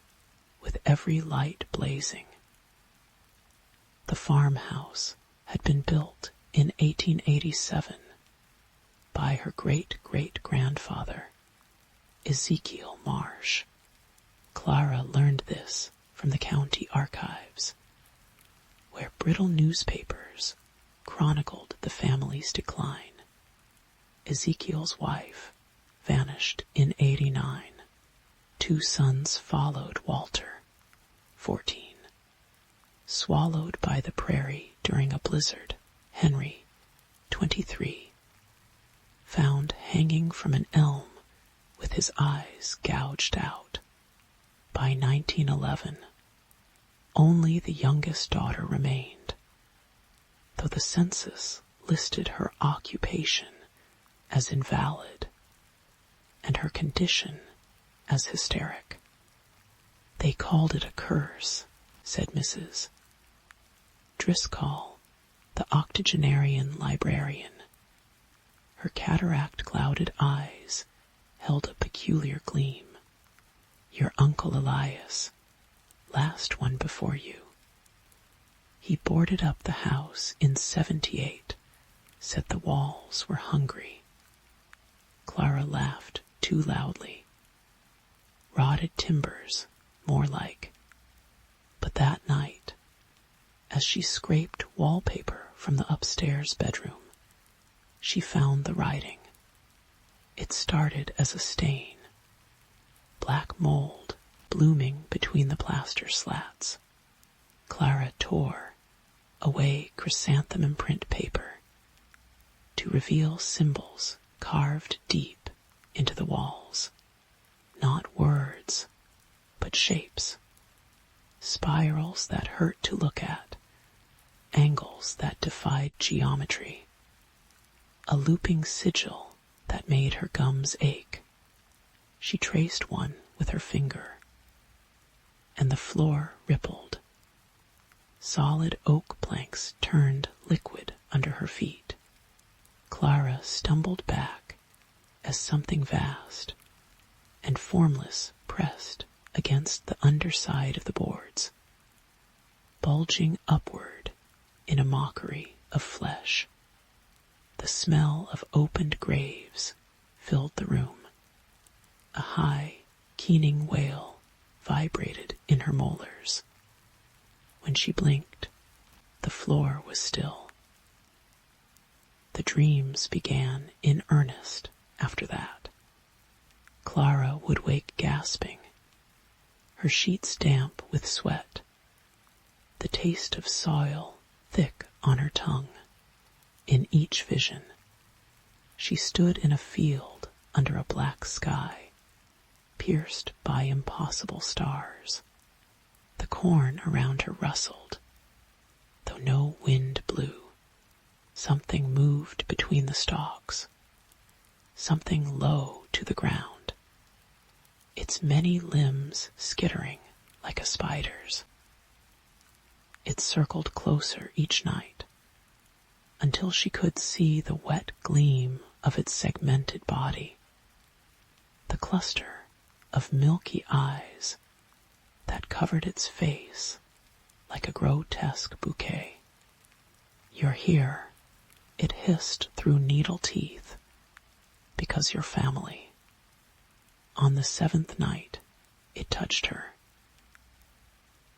with every light blazing. The farmhouse had been built in 1887 by her great-great-grandfather, Ezekiel Marsh. Clara learned this from the county archives, where brittle newspapers chronicled the family's decline. Ezekiel's wife vanished in 89. 2 sons followed Walter, 14. Swallowed by the prairie during a blizzard, Henry, 23. Found hanging from an elm with his eyes gouged out. By 1911, only the youngest daughter remained, though the census listed her occupation as invalid and her condition as hysteric. They called it a curse, said Mrs. Driscoll, the octogenarian librarian. Her cataract-clouded eyes held a peculiar gleam. Your Uncle Elias, last one before you. He boarded up the house in 78, said the walls were hungry. Clara laughed too loudly. Rotted timbers, more like. But that night, as she scraped wallpaper from the upstairs bedroom, she found the writing. It started as a stain. Black mold blooming between the plaster slats. Clara tore away chrysanthemum print paper to reveal symbols carved deep into the walls. Not words, but shapes. Spirals that hurt to look at. Angles that defied geometry. A looping sigil that made her gums ache. She traced one with her finger, and the floor rippled. Solid oak planks turned liquid under her feet. Clara stumbled back as something vast and formless pressed against the underside of the boards, bulging upward in a mockery of flesh. The smell of opened graves filled the room. A high, keening wail vibrated in her molars. When she blinked, the floor was still. The dreams began in earnest after that. Clara would wake gasping, her sheets damp with sweat, the taste of soil thick on her tongue. In each vision, she stood in a field under a black sky, pierced by impossible stars. The corn around her rustled, though no wind blew. Something moved between the stalks, something low to the ground, its many limbs skittering like a spider's. It circled closer each night, until she could see the wet gleam of its segmented body, the cluster of milky eyes that covered its face like a grotesque bouquet. "You're here," it hissed through needle teeth, "because you're family." On the 7th night, it touched her.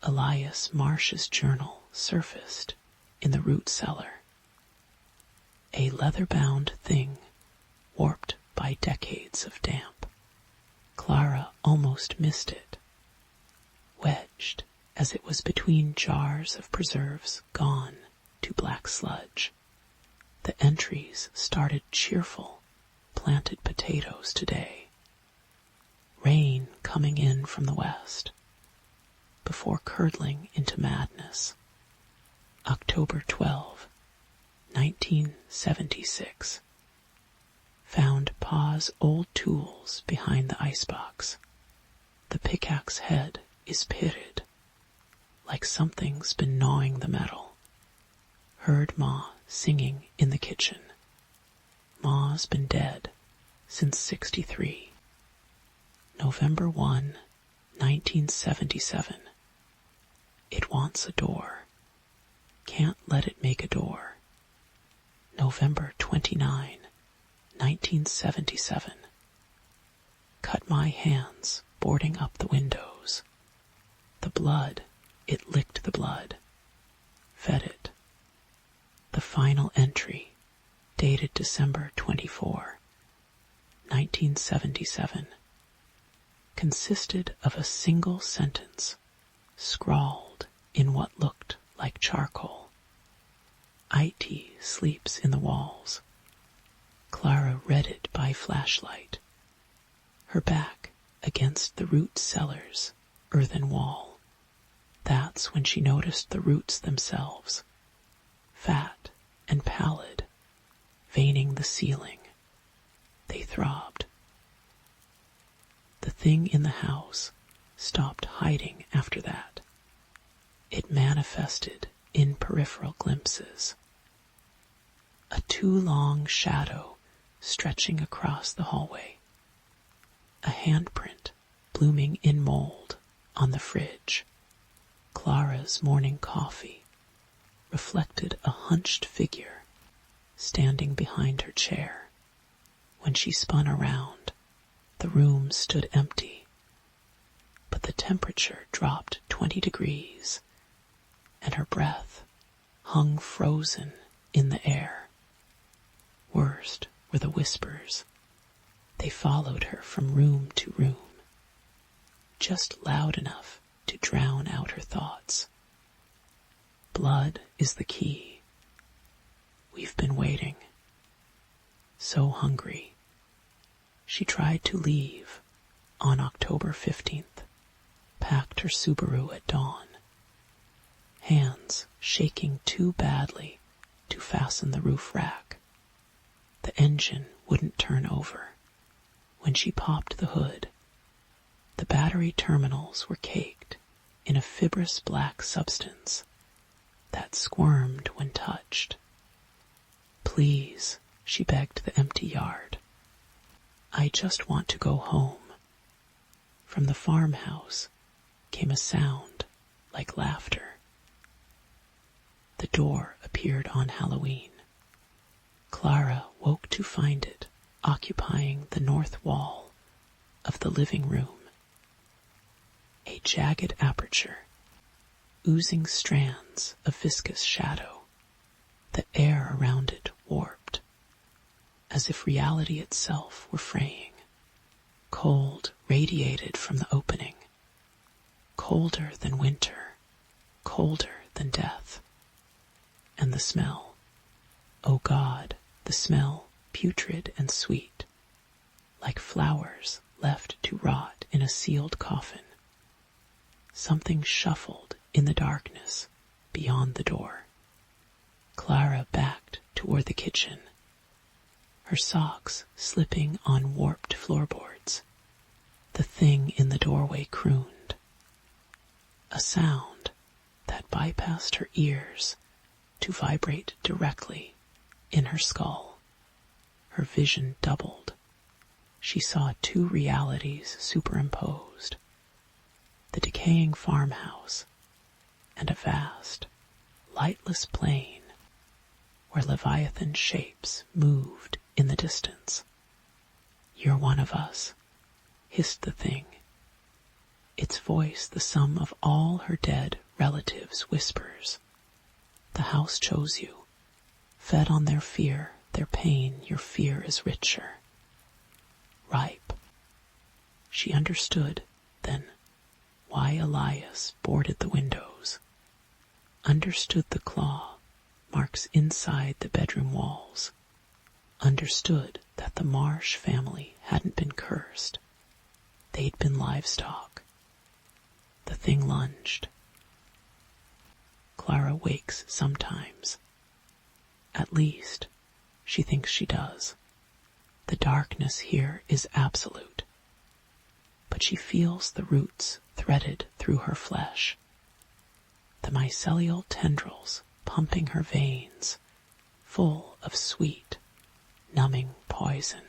Elias Marsh's journal surfaced in the root cellar. A leather-bound thing warped by decades of damp. Clara almost missed it, wedged as it was between jars of preserves gone to black sludge. The entries started cheerful, planted potatoes today. Rain coming in from the west, before curdling into madness. October 12, 1976. Found Pa's old tools behind the icebox. The pickaxe head is pitted, like something's been gnawing the metal. Heard Ma singing in the kitchen. Ma's been dead since 63. November 1, 1977. It wants a door. Can't let it make a door. November 29, 1977. Cut my hands boarding up the windows. The blood, it licked the blood. Fed it. The final entry, dated December 24, 1977, consisted of a single sentence scrawled in what looked like charcoal. IT sleeps in the walls. Clara read it by flashlight, her back against the root cellar's earthen wall. That's when she noticed the roots themselves, fat and pallid, veining the ceiling. They throbbed. The thing in the house stopped hiding after that. It manifested in peripheral glimpses. A too long shadow stretching across the hallway. A handprint blooming in mold on the fridge. Clara's morning coffee reflected a hunched figure standing behind her chair. When she spun around, the room stood empty, but the temperature dropped 20 degrees, and her breath hung frozen in the air. Worst were the whispers. They followed her from room to room, just loud enough to drown out her thoughts. Blood is the key. We've been waiting. So hungry. She tried to leave on October 15th, packed her Subaru at dawn, hands shaking too badly to fasten the roof rack. The engine wouldn't turn over. When she popped the hood, the battery terminals were caked in a fibrous black substance that squirmed when touched. "Please," she begged the empty yard. I just want to go home. From the farmhouse came a sound like laughter. The door appeared on Halloween. Clara woke to find it occupying the north wall of the living room. A jagged aperture, oozing strands of viscous shadow, the air around it warped, as if reality itself were fraying. Cold radiated from the opening, colder than winter, colder than death. And the smell, oh God, the smell putrid and sweet, like flowers left to rot in a sealed coffin. Something shuffled in the darkness beyond the door. Clara backed toward the kitchen, her socks slipping on warped floorboards. The thing in the doorway crooned, a sound that bypassed her ears to vibrate directly in her skull. Her vision doubled. She saw two realities superimposed, the decaying farmhouse and a vast, lightless plain where leviathan shapes moved in the distance. "You're one of us," hissed the thing, its voice the sum of all her dead relatives' whispers. "The house chose you. Fed on their fear, their pain, your fear is richer. Ripe." She understood, then, why Elias boarded the windows. Understood the claw marks inside the bedroom walls. Understood that the Marsh family hadn't been cursed. They'd been livestock. The thing lunged. Clara wakes sometimes. At least, she thinks she does. The darkness here is absolute. But she feels the roots threaded through her flesh, the mycelial tendrils pumping her veins, full of sweet, numbing poison.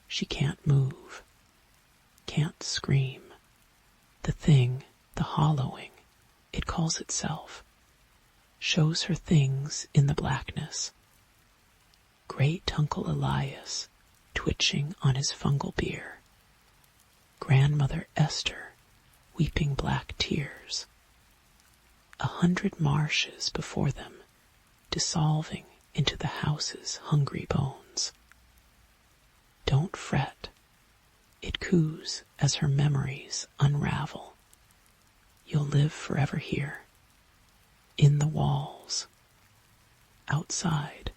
She can't move, can't scream. The thing, the hollowing, it calls itself, shows her things in the blackness. Great Uncle Elias twitching on his fungal beer. Grandmother Esther weeping black tears. 100 marshes before them, dissolving into the house's hungry bones. Don't fret. It coos as her memories unravel. You'll live forever here. In the walls. Outside,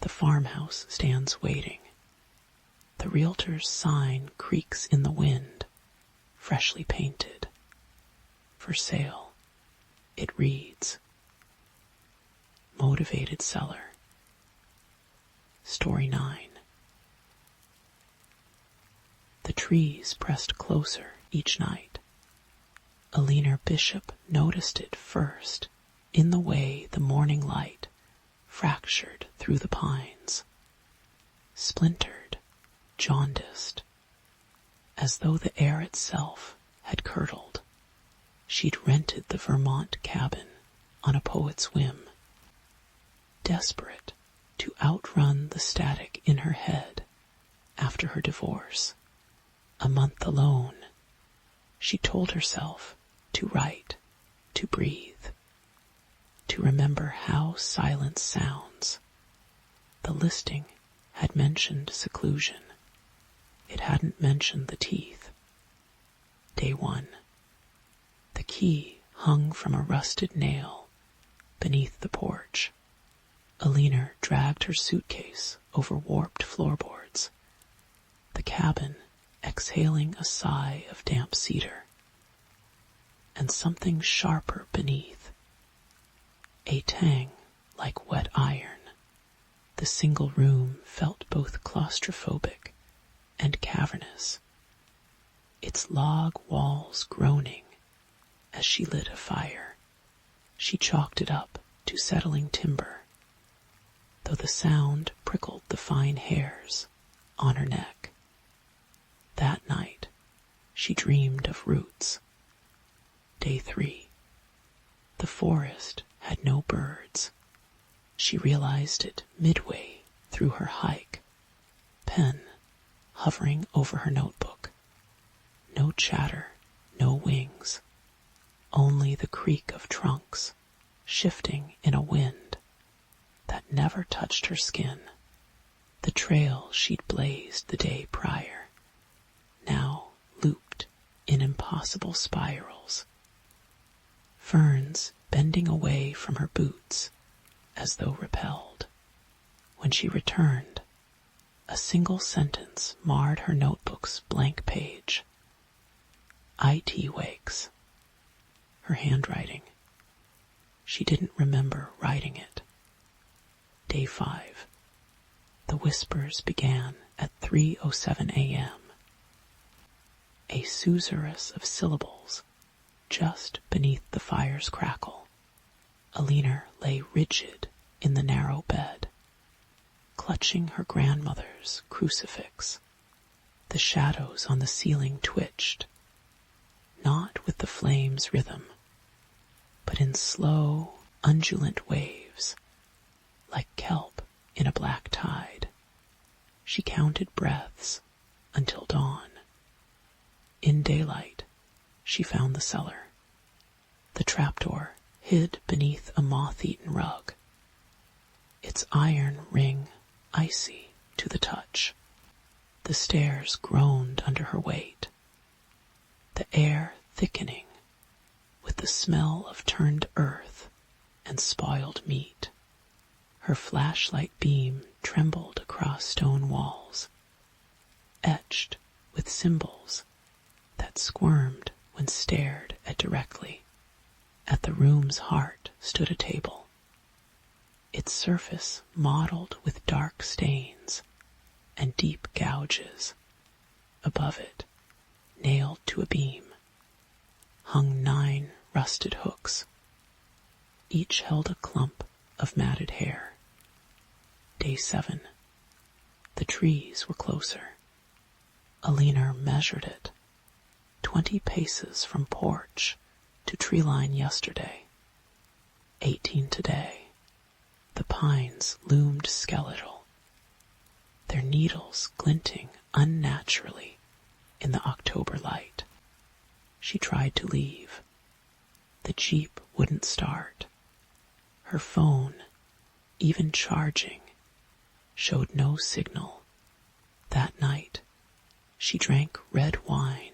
the farmhouse stands waiting. The realtor's sign creaks in the wind, freshly painted. For sale, it reads. Motivated seller. Story 9. The trees pressed closer each night. A leaner bishop noticed it first in the way the morning light fractured through the pines. Splintered, jaundiced, as though the air itself had curdled. She'd rented the Vermont cabin on a poet's whim. Desperate to outrun the static in her head after her divorce. A month alone, she told herself to write, to breathe, to remember how silence sounds. The listing had mentioned seclusion. It hadn't mentioned the teeth. Day 1. The key hung from a rusted nail beneath the porch. Alina dragged her suitcase over warped floorboards. The cabin exhaling a sigh of damp cedar. And something sharper beneath. A tang like wet iron. The single room felt both claustrophobic and cavernous, its log walls groaning as she lit a fire. She chalked it up to settling timber. though the sound prickled the fine hairs on her neck. That night, she dreamed of roots. Day 3. The forest had no birds. She realized it midway through her hike, pen hovering over her notebook. No chatter, no wings, only the creak of trunks shifting in a wind that never touched her skin. The trail she'd blazed the day prior, now looped in impossible spirals. Ferns bending away from her boots as though repelled. When she returned, a single sentence marred her notebook's blank page. IT wakes. Her handwriting. She didn't remember writing it. Day 5. The whispers began at 3:07 a.m. A susurrus of syllables just beneath the fire's crackle. Alina lay rigid in the narrow bed, clutching her grandmother's crucifix. The shadows on the ceiling twitched, not with the flame's rhythm, but in slow, undulant waves, like kelp in a black tide. She counted breaths until dawn. In daylight, she found the cellar. The trapdoor hid beneath a moth-eaten rug, its iron ring icy to the touch. The stairs groaned under her weight, the air thickening with the smell of turned earth and spoiled meat. Her flashlight beam trembled across stone walls, etched with symbols that squirmed when stared at directly. At the room's heart stood a table, its surface mottled with dark stains and deep gouges. Above it, nailed to a beam, hung 9 rusted hooks. Each held a clump of matted hair. Day 7. The trees were closer. Alina measured it. 20 paces from porch to tree line yesterday. 18 today. The pines loomed skeletal, their needles glinting unnaturally in the October light. She tried to leave. The jeep wouldn't start. Her phone, even charging, showed no signal. That night, she drank red wine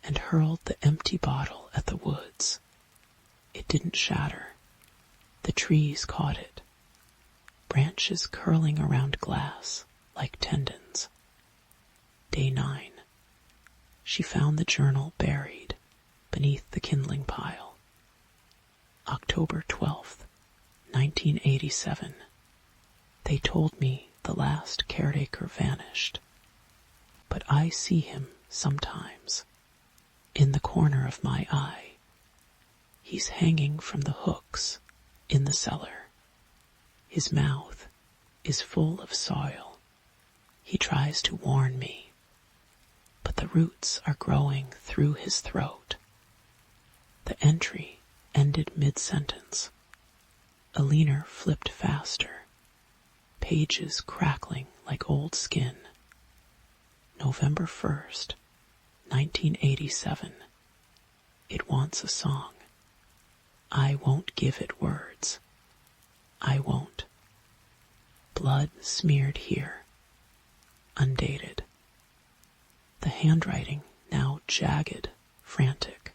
and hurled the empty bottle at the woods. It didn't shatter. The trees caught it, branches curling around glass like tendons. Day 9. She found the journal buried beneath the kindling pile. October 12th, 1987. They told me the last caretaker vanished, but I see him sometimes, in the corner of my eye. He's hanging from the hooks in the cellar. His mouth is full of soil. He tries to warn me, but the roots are growing through his throat. The entry ended mid-sentence. Alina flipped faster, pages crackling like old skin. November 1st, 1987. It wants a song. I won't give it words. I won't. Blood smeared here. Undated. The handwriting now jagged, frantic.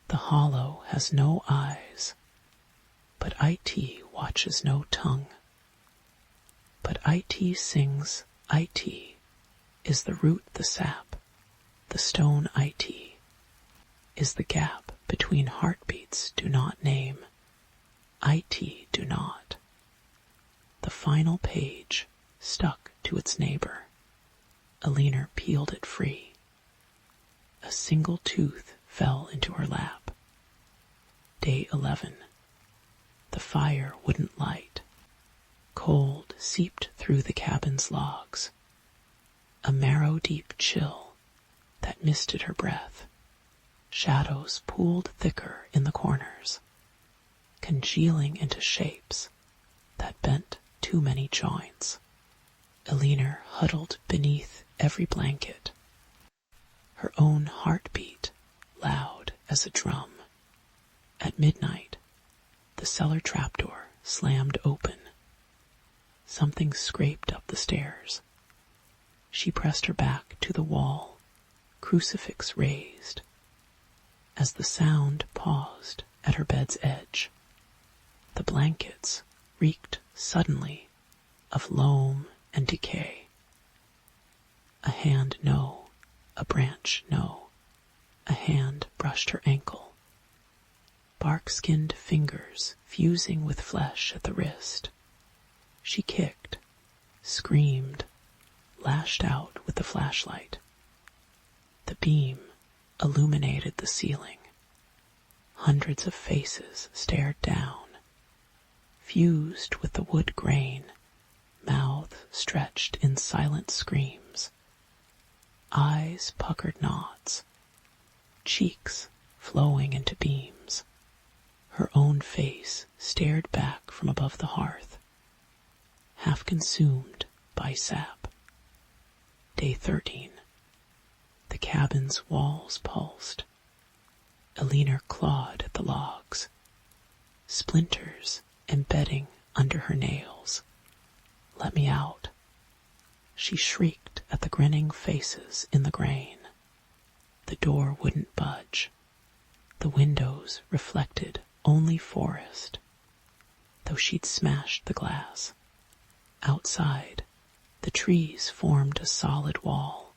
The hollow has no eyes, but IT watches no tongue. But IT sings IT is the root, the sap, the stone IT is the gap between heartbeats do not name. IT do not. The final page stuck to its neighbor. Alina peeled it free. A single tooth fell into her lap. Day 11. The fire wouldn't light. cold seeped through the cabin's logs, a marrow-deep chill that misted her breath. Shadows pooled thicker in the corners, congealing into shapes that bent too many joints. Eleanor huddled beneath every blanket, her own heartbeat loud as a drum. At midnight, the cellar trapdoor slammed open. Something scraped up the stairs. She pressed her back to the wall, crucifix raised. As the sound paused at her bed's edge, the blankets reeked suddenly of loam and decay. A hand no, a branch no. A hand brushed her ankle. Bark-skinned fingers fusing with flesh at the wrist. She kicked, screamed, lashed out with the flashlight. The beam illuminated the ceiling. Hundreds of faces stared down, fused with the wood grain, mouths stretched in silent screams, eyes puckered knots, cheeks flowing into beams. Her own face stared back from above the hearth, half consumed by sap. Day 13. The cabin's walls pulsed. Eleanor clawed at the logs, splinters embedding under her nails. Let me out. She shrieked at the grinning faces in the grain. The door wouldn't budge. The windows reflected only forest, though she'd smashed the glass. Outside, the trees formed a solid wall,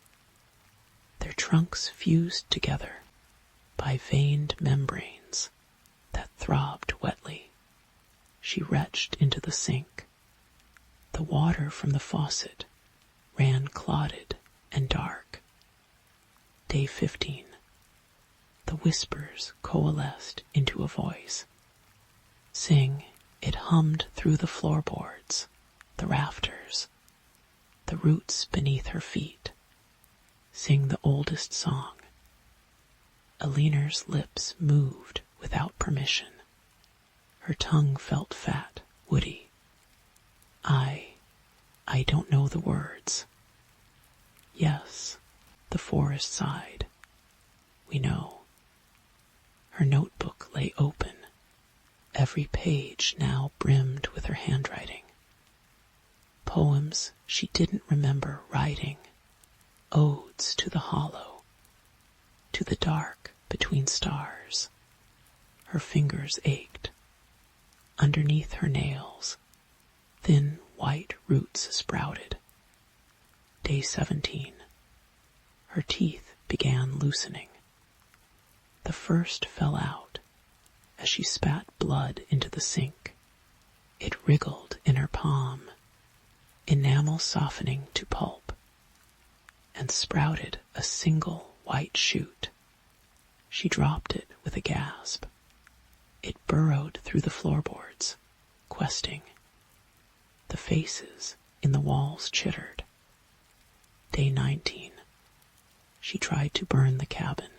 their trunks fused together by veined membranes that throbbed wetly. She retched into the sink. The water from the faucet ran clotted and dark. Day 15. The whispers coalesced into a voice. Sing, it hummed through the floorboards, the rafters, the roots beneath her feet. Sing the oldest song. Eleanor's lips moved without permission. Her tongue felt fat, woody. I don't know the words. Yes, the forest sighed. We know. Her notebook lay open, every page now brimmed with her handwriting. Poems she didn't remember writing, odes to the hollow, to the dark between stars. Her fingers ached. Underneath her nails, thin white roots sprouted. Day 17. Her teeth began loosening. The first fell out as she spat blood into the sink. It wriggled in her palm, enamel softening to pulp, and sprouted a single white shoot. She dropped it with a gasp. It burrowed through the floorboards, questing. The faces in the walls chittered. Day 19. She tried to burn the cabin.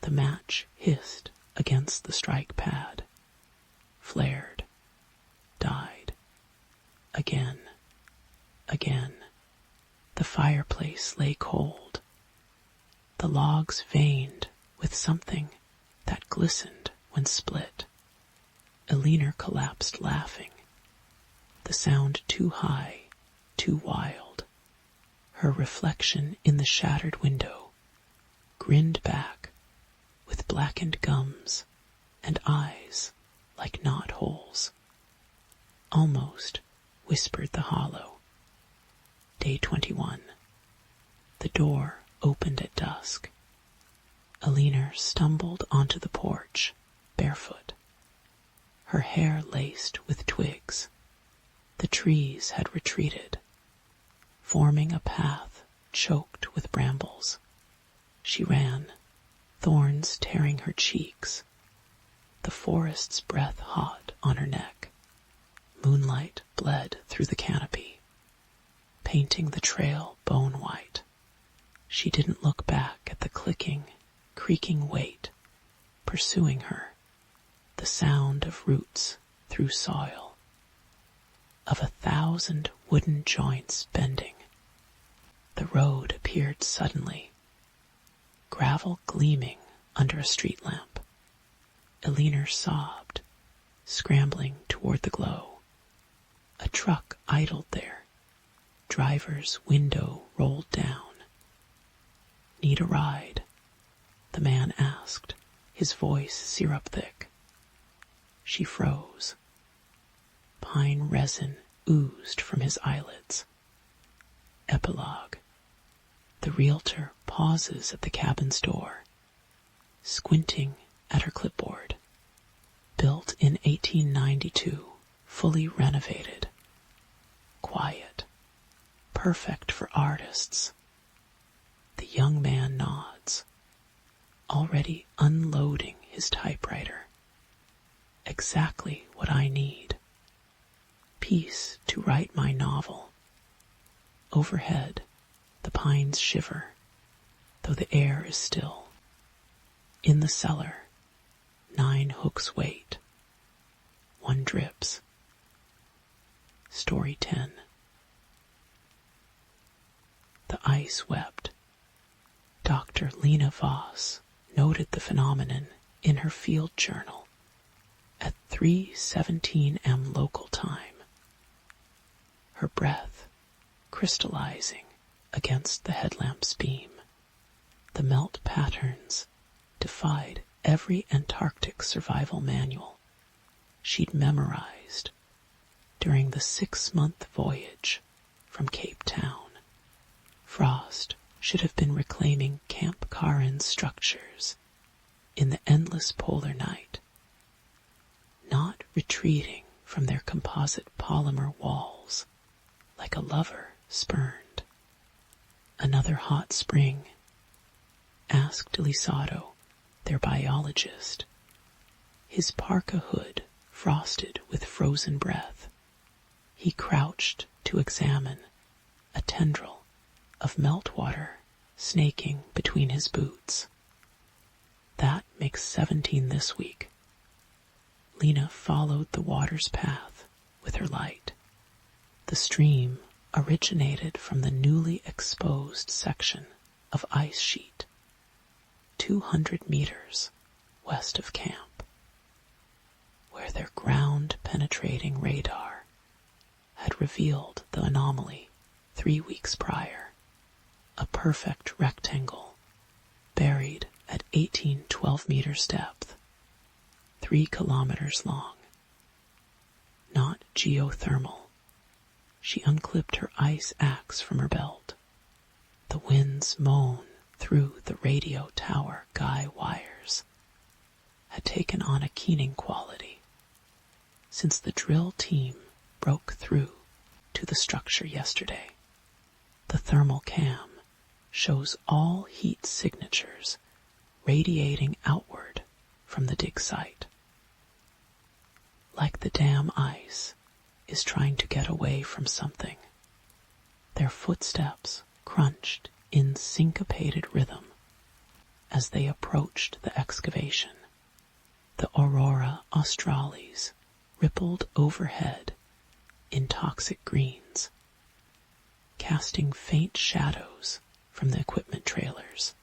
The match hissed against the strike pad, flared, died. Again, again. The fireplace lay cold. The logs veined with something that glistened when split. Eleanor collapsed laughing. The sound too high, too wild. Her reflection in the shattered window grinned back with blackened gums and eyes like knot holes. Almost, whispered the hollow. Day 21. The door opened at dusk. Eleanor stumbled onto the porch, barefoot. Her hair laced with twigs. The trees had retreated, forming a path choked with brambles. She ran, thorns tearing her cheeks, the forest's breath hot on her neck. Moonlight bled through the canopy, painting the trail bone white. She didn't look back at the clicking, creaking weight pursuing her, the sound of roots through soil, of 1,000 wooden joints bending. The road appeared suddenly, gravel gleaming under a street lamp. Eleanor sobbed, scrambling toward the glow. A truck idled there, driver's window rolled down. "Need a ride?" the man asked, his voice syrup-thick. She froze. Pine resin oozed from his eyelids. Epilogue. The realtor pauses at the cabin's door, squinting at her clipboard. Built in 1892, fully renovated. Quiet. Perfect for artists. The young man nods, already unloading his typewriter. Exactly what I need. Peace to write my novel. Overhead, the pines shiver, though the air is still. In the cellar, 9 hooks wait. 1 drips. Story 10. The ice wept. Dr. Lena Voss noted the phenomenon in her field journal at 3:17 m local time. Her breath crystallizing against the headlamp's beam. The melt patterns defied every Antarctic survival manual she'd memorized during the 6-month voyage from Cape Town. Frost should have been reclaiming Camp Karen's structures in the endless polar night, not retreating from their composite polymer walls like a lover spurned. Another hot spring? Asked Lisato, their biologist, his parka hood frosted with frozen breath. He crouched to examine a tendril of meltwater snaking between his boots. That makes 17 this week. Lena followed the water's path with her light. The stream originated from the newly exposed section of ice sheet, 200 meters west of camp, where their ground-penetrating radar had revealed the anomaly 3 weeks prior, a perfect rectangle buried at 1812 meters depth, 3 kilometers long. Not geothermal. She unclipped her ice axe from her belt. The winds moan through the radio tower guy wires had taken on a keening quality since the drill team broke through to the structure yesterday. The thermal cam shows all heat signatures radiating outward from the dig site. Like the dam ice is trying to get away from something. Their footsteps crunched in syncopated rhythm as they approached the excavation. The aurora australis rippled overhead in toxic greens, casting faint shadows from the equipment trailers.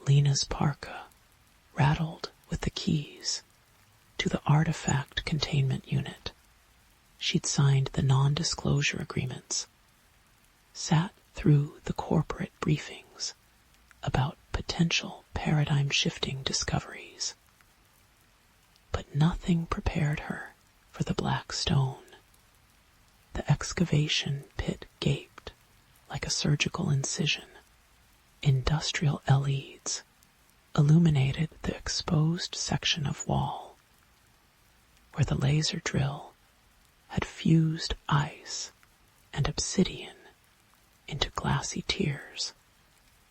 Lena's parka rattled with the keys to the artifact containment unit. She'd signed the non-disclosure agreements, sat through the corporate briefings about potential paradigm-shifting discoveries. But nothing prepared her for the black stone. The excavation pit gaped like a surgical incision. Industrial LEDs illuminated the exposed section of wall, where the laser drill had fused ice and obsidian into glassy tears.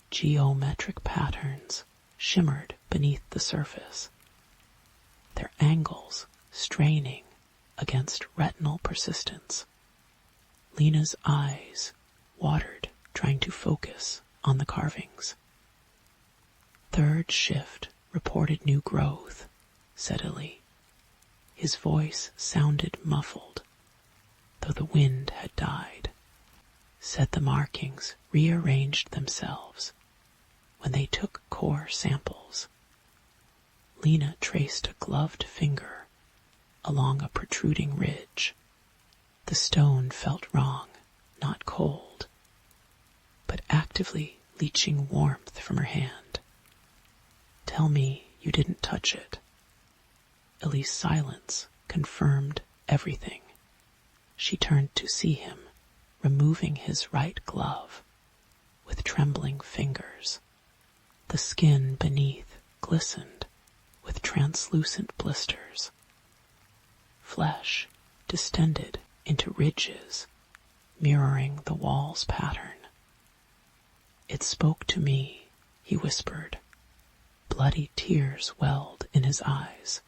Geometric patterns shimmered beneath the surface, their angles straining against retinal persistence. Lena's eyes watered, trying to focus on the carvings. "Third shift reported new growth," said Illy. His voice sounded muffled, though the wind had died. "Said the markings rearranged themselves when they took core samples." Lena traced a gloved finger along a protruding ridge. The stone felt wrong, not cold, but actively leaching warmth from her hand. "Tell me you didn't touch it." Illy's silence confirmed everything. She turned to see him, removing his right glove with trembling fingers. The skin beneath glistened with translucent blisters. Flesh distended into ridges, mirroring the wall's pattern. "It spoke to me," he whispered. Bloody tears welled in his eyes,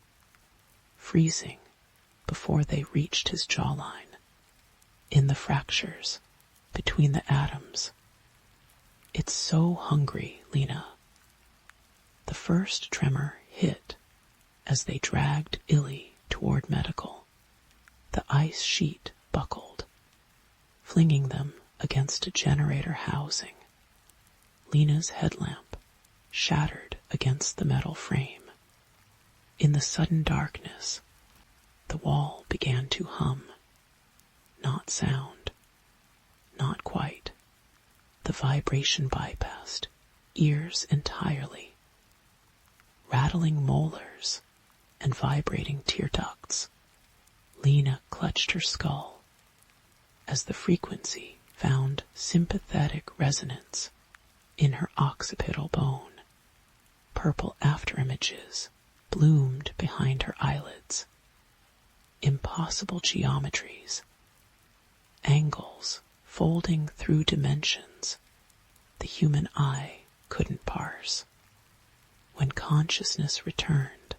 freezing before they reached his jawline, in the fractures between the atoms. "It's so hungry, Lena." The first tremor hit as they dragged Illy toward medical. The ice sheet buckled, flinging them against a generator housing. Lena's headlamp shattered against the metal frame. In the sudden darkness, the wall began to hum. Not sound. Not quite. The vibration bypassed ears entirely. Rattling molars and vibrating tear ducts. Lena clutched her skull as the frequency found sympathetic resonance in her occipital bone. Purple afterimages bloomed behind her eyelids. Impossible geometries. Angles folding through dimensions the human eye couldn't parse. When consciousness returned,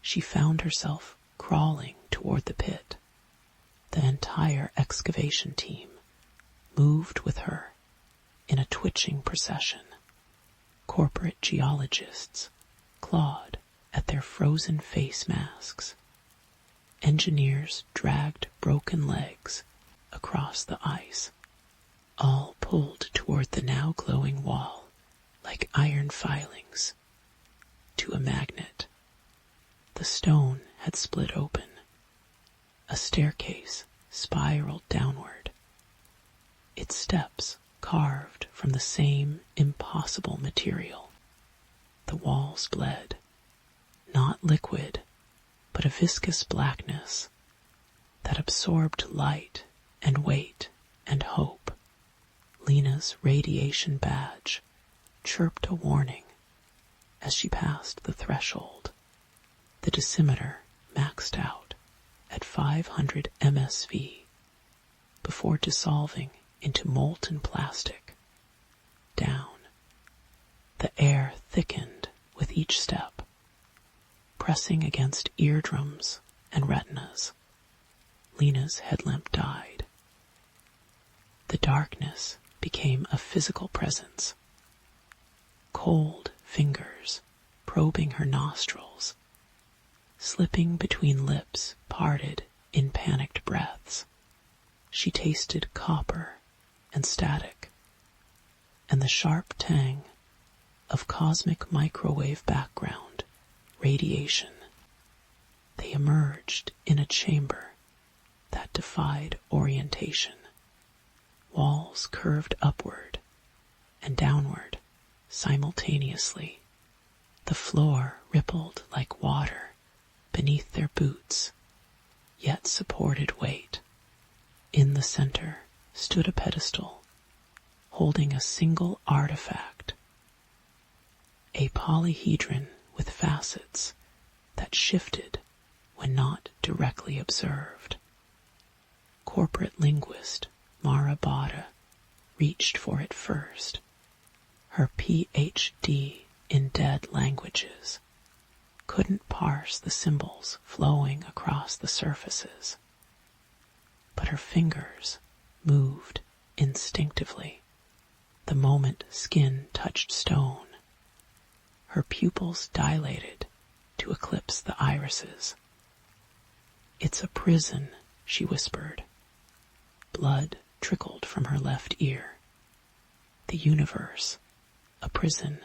she found herself crawling toward the pit. The entire excavation team moved with her in a twitching procession. Corporate geologists clawed at their frozen face masks. Engineers dragged broken legs across the ice, all pulled toward the now glowing wall like iron filings to a magnet. The stone had split open. A staircase spiraled downward, its steps carved from the same impossible material. The walls bled, not liquid, but a viscous blackness that absorbed light and weight and hope. Lena's radiation badge chirped a warning as she passed the threshold. The dosimeter maxed out at 500 MSV before dissolving into molten plastic. Down. The air thickened with each step, pressing against eardrums and retinas. Lena's headlamp died. The darkness became a physical presence. Cold fingers probing her nostrils, slipping between lips parted in panicked breaths. She tasted copper and static, and the sharp tang of cosmic microwave background radiation. They emerged in a chamber that defied orientation. Walls curved upward and downward simultaneously. The floor rippled like water beneath their boots, yet supported weight. In the center stood a pedestal holding a single artifact, a polyhedron with facets that shifted when not directly observed. Corporate linguist Mara Bada reached for it first, her PhD in dead languages. couldn't parse the symbols flowing across the surfaces, but her fingers moved instinctively the moment skin touched stone. Her pupils dilated to eclipse the irises. "It's a prison," she whispered. Blood trickled from her left ear. "The universe, a prison,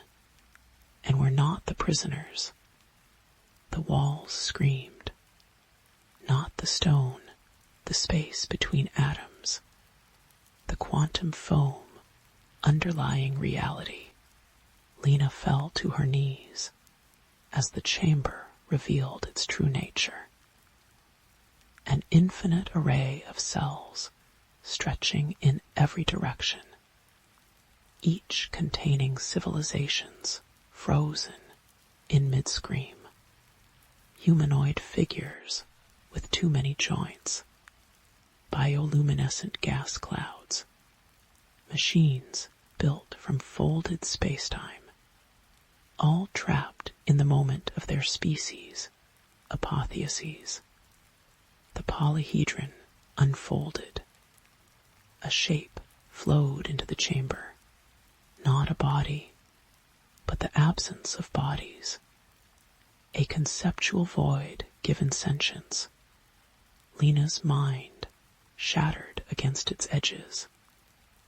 and we're not the prisoners." The walls screamed. Not the stone, the space between atoms, the quantum foam underlying reality. Lena fell to her knees as the chamber revealed its true nature. An infinite array of cells stretching in every direction, each containing civilizations frozen in mid-scream, humanoid figures with too many joints, bioluminescent gas clouds, machines built from folded spacetime, all trapped in the moment of their species, apotheoses. The polyhedron unfolded. A shape flowed into the chamber, not a body, but the absence of bodies. A conceptual void given sentience. Lena's mind shattered against its edges.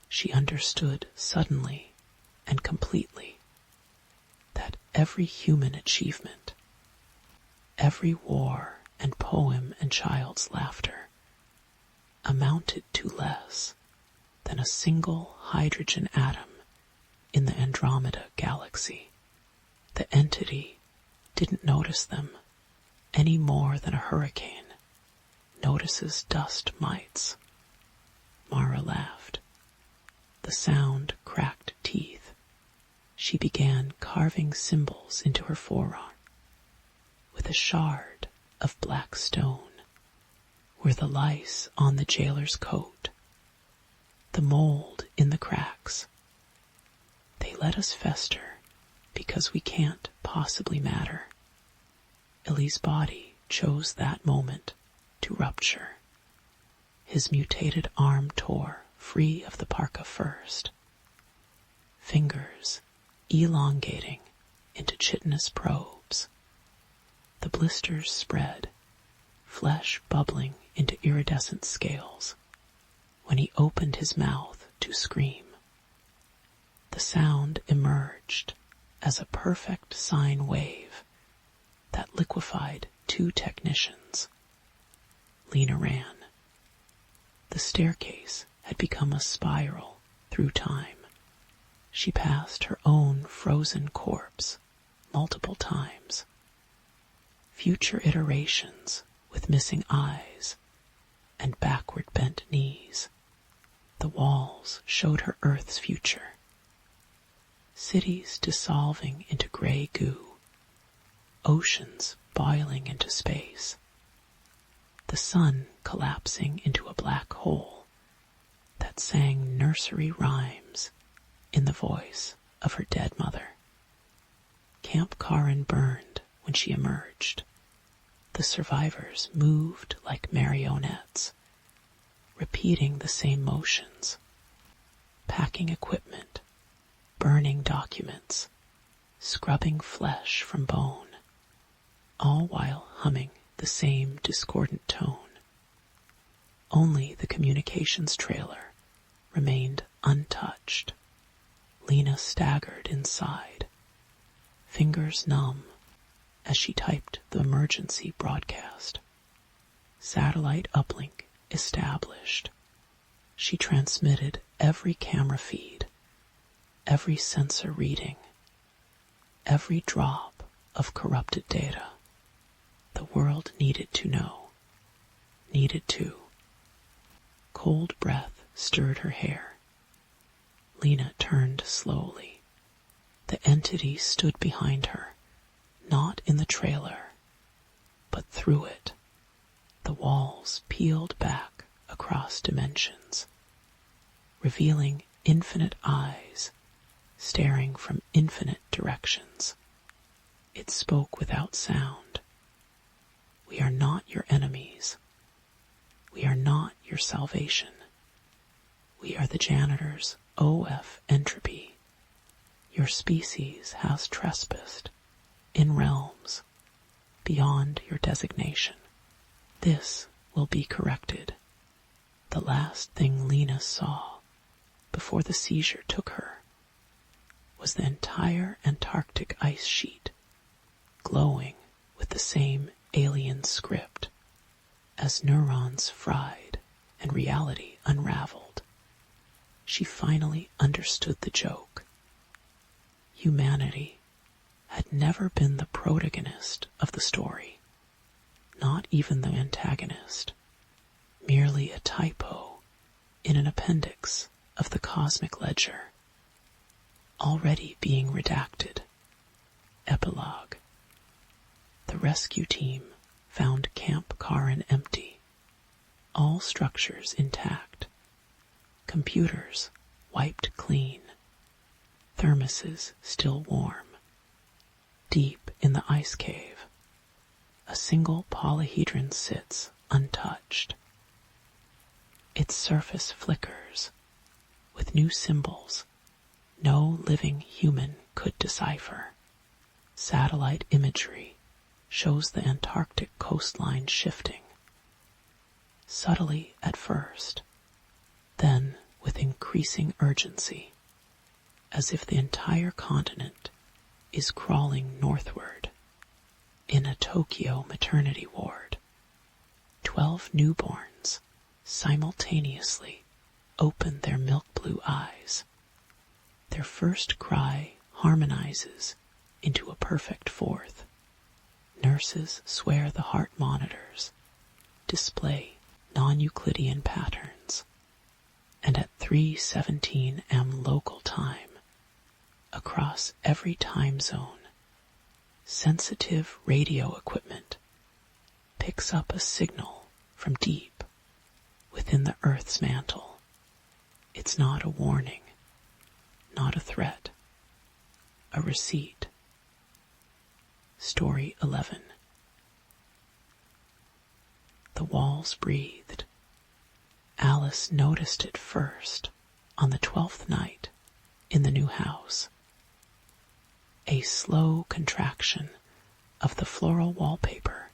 She understood suddenly and completely that every human achievement, every war and poem and child's laughter, amounted to less than a single hydrogen atom in the Andromeda galaxy. The entity didn't notice them any more than a hurricane notices dust mites. Mara laughed. The sound cracked teeth. She began carving symbols into her forearm. With a shard of black stone were the lice on the jailer's coat, the mold in the cracks. They let us fester because we can't possibly matter. Ellie's body chose that moment to rupture. His mutated arm tore free of the parka first. Fingers elongating into chitinous probes. The blisters spread, flesh bubbling into iridescent scales, when he opened his mouth to scream. The sound emerged as a perfect sine wave that liquefied two technicians. Lena ran. The staircase had become a spiral through time. She passed her own frozen corpse multiple times. Future iterations with missing eyes and backward bent knees. The walls showed her Earth's future. Cities dissolving into gray goo. Oceans boiling into space. The sun collapsing into a black hole that sang nursery rhymes in the voice of her dead mother. Camp Karin burned when she emerged. The survivors moved like marionettes, repeating the same motions, packing equipment, burning documents, scrubbing flesh from bone, all while humming the same discordant tone. Only the communications trailer remained untouched. Lena staggered inside, fingers numb as she typed the emergency broadcast. Satellite uplink established. She transmitted every camera feed, every sensor reading, every drop of corrupted data. The world needed to know, needed to. Cold breath stirred her hair. Lena turned slowly. The entity stood behind her, not in the trailer, but through it. The walls peeled back across dimensions, revealing infinite eyes staring from infinite directions. It spoke without sound. We are not your enemies. We are not your salvation. We are the janitors, OF Entropy. Your species has trespassed in realms beyond your designation. This will be corrected. The last thing Lena saw before the seizure took her was the entire Antarctic ice sheet glowing with the same alien script as neurons fried and reality unraveled. She finally understood the joke. Humanity had never been the protagonist of the story, not even the antagonist, merely a typo in an appendix of the cosmic ledger, already being redacted. Epilogue. The rescue team found Camp Karin empty, all structures intact, computers wiped clean, thermoses still warm. Deep in the ice cave, a single polyhedron sits untouched. Its surface flickers with new symbols no living human could decipher. Satellite imagery shows the Antarctic coastline shifting, subtly at first, then with increasing urgency, as if the entire continent is crawling northward. In a Tokyo maternity ward, 12 newborns simultaneously open their milk blue eyes. Their first cry harmonizes into a perfect fourth. Nurses swear the heart monitors display non-Euclidean patterns, and at 3:17 am local time, across every time zone, sensitive radio equipment picks up a signal from deep within the Earth's mantle. It's not a warning, not a threat, a receipt. Story 11. The walls breathed. Alice noticed it first on the 12th night in the new house. A slow contraction of the floral wallpaper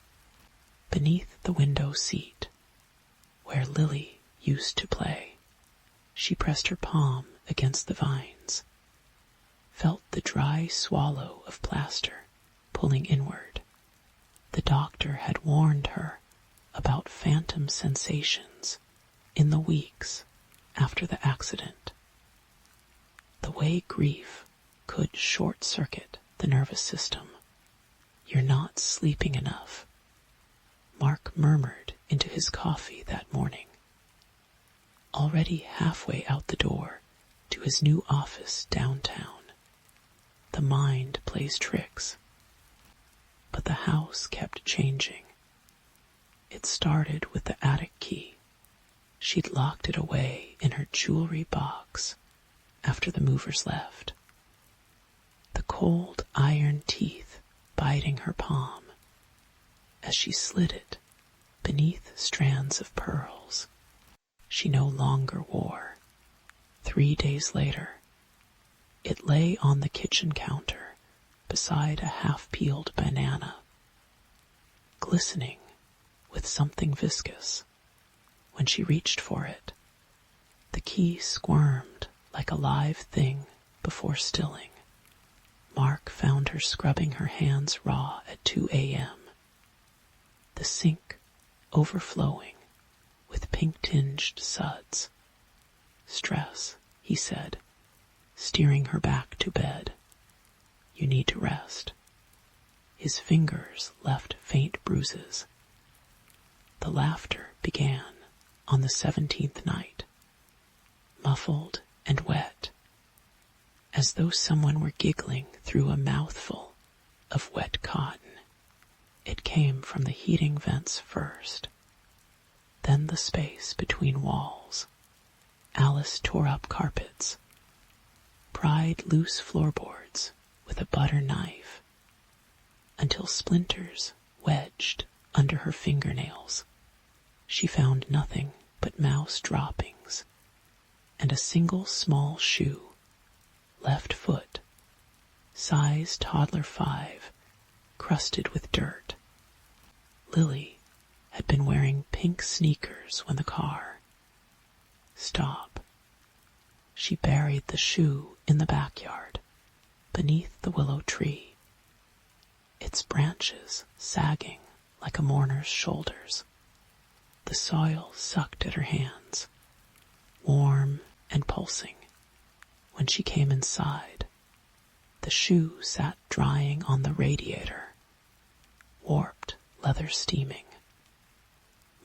beneath the window seat where Lily used to play. She pressed her palm against the vines, felt the dry swallow of plaster pulling inward. The doctor had warned her about phantom sensations in the weeks after the accident. The way grief could short-circuit the nervous system. You're not sleeping enough, Mark murmured into his coffee that morning. Already halfway out the door to his new office downtown, the mind plays tricks. But the house kept changing. It started with the attic key. She'd locked it away in her jewelry box after the movers left. The cold iron teeth biting her palm as she slid it beneath strands of pearls she no longer wore. 3 days later, it lay on the kitchen counter beside a half-peeled banana, glistening with something viscous. When she reached for it, the key squirmed like a live thing before stilling. Mark found her scrubbing her hands raw at 2 a.m., the sink overflowing with pink-tinged suds. Stress, he said, steering her back to bed. You need to rest. His fingers left faint bruises. The laughter began on the 17th night, muffled and wet, as though someone were giggling through a mouthful of wet cotton. It came from the heating vents first, then the space between walls. Alice tore up carpets, pried loose floorboards with a butter knife, until splinters wedged under her fingernails. She found nothing but mouse droppings and a single small shoe, left foot, size toddler 5, crusted with dirt. Lily had been wearing pink sneakers when the car stopped. She buried the shoe in the backyard, beneath the willow tree, its branches sagging like a mourner's shoulders. The soil sucked at her hands, warm and pulsing. When she came inside, the shoe sat drying on the radiator, warped leather steaming.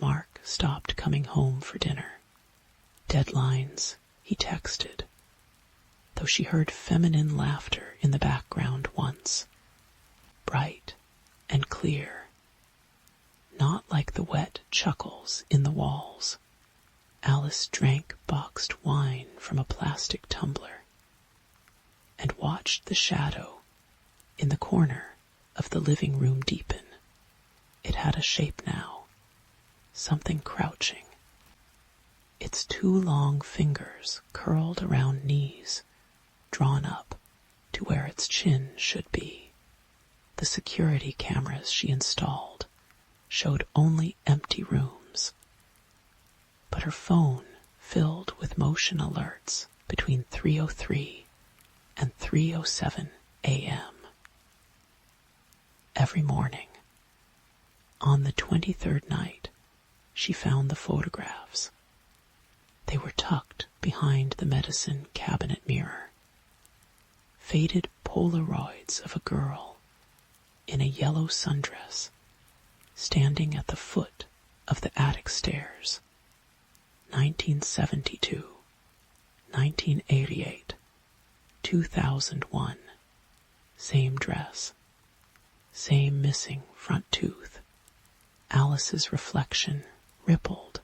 Mark stopped coming home for dinner. Deadlines, he texted, though she heard feminine laughter in the background once, bright and clear, not like the wet chuckles in the walls. Alice drank boxed wine from a plastic tumbler and watched the shadow in the corner of the living room deepen. It had a shape now, something crouching. Its 2 long fingers curled around knees, drawn up to where its chin should be. The security cameras she installed showed only empty rooms, but her phone filled with motion alerts between 3:03 and 3:07 a.m. Every morning. On the 23rd night, she found the photographs. They were tucked behind the medicine cabinet mirror. Faded Polaroids of a girl in a yellow sundress, standing at the foot of the attic stairs. 1972, 1988, 2001. Same dress, same missing front tooth. Alice's reflection rippled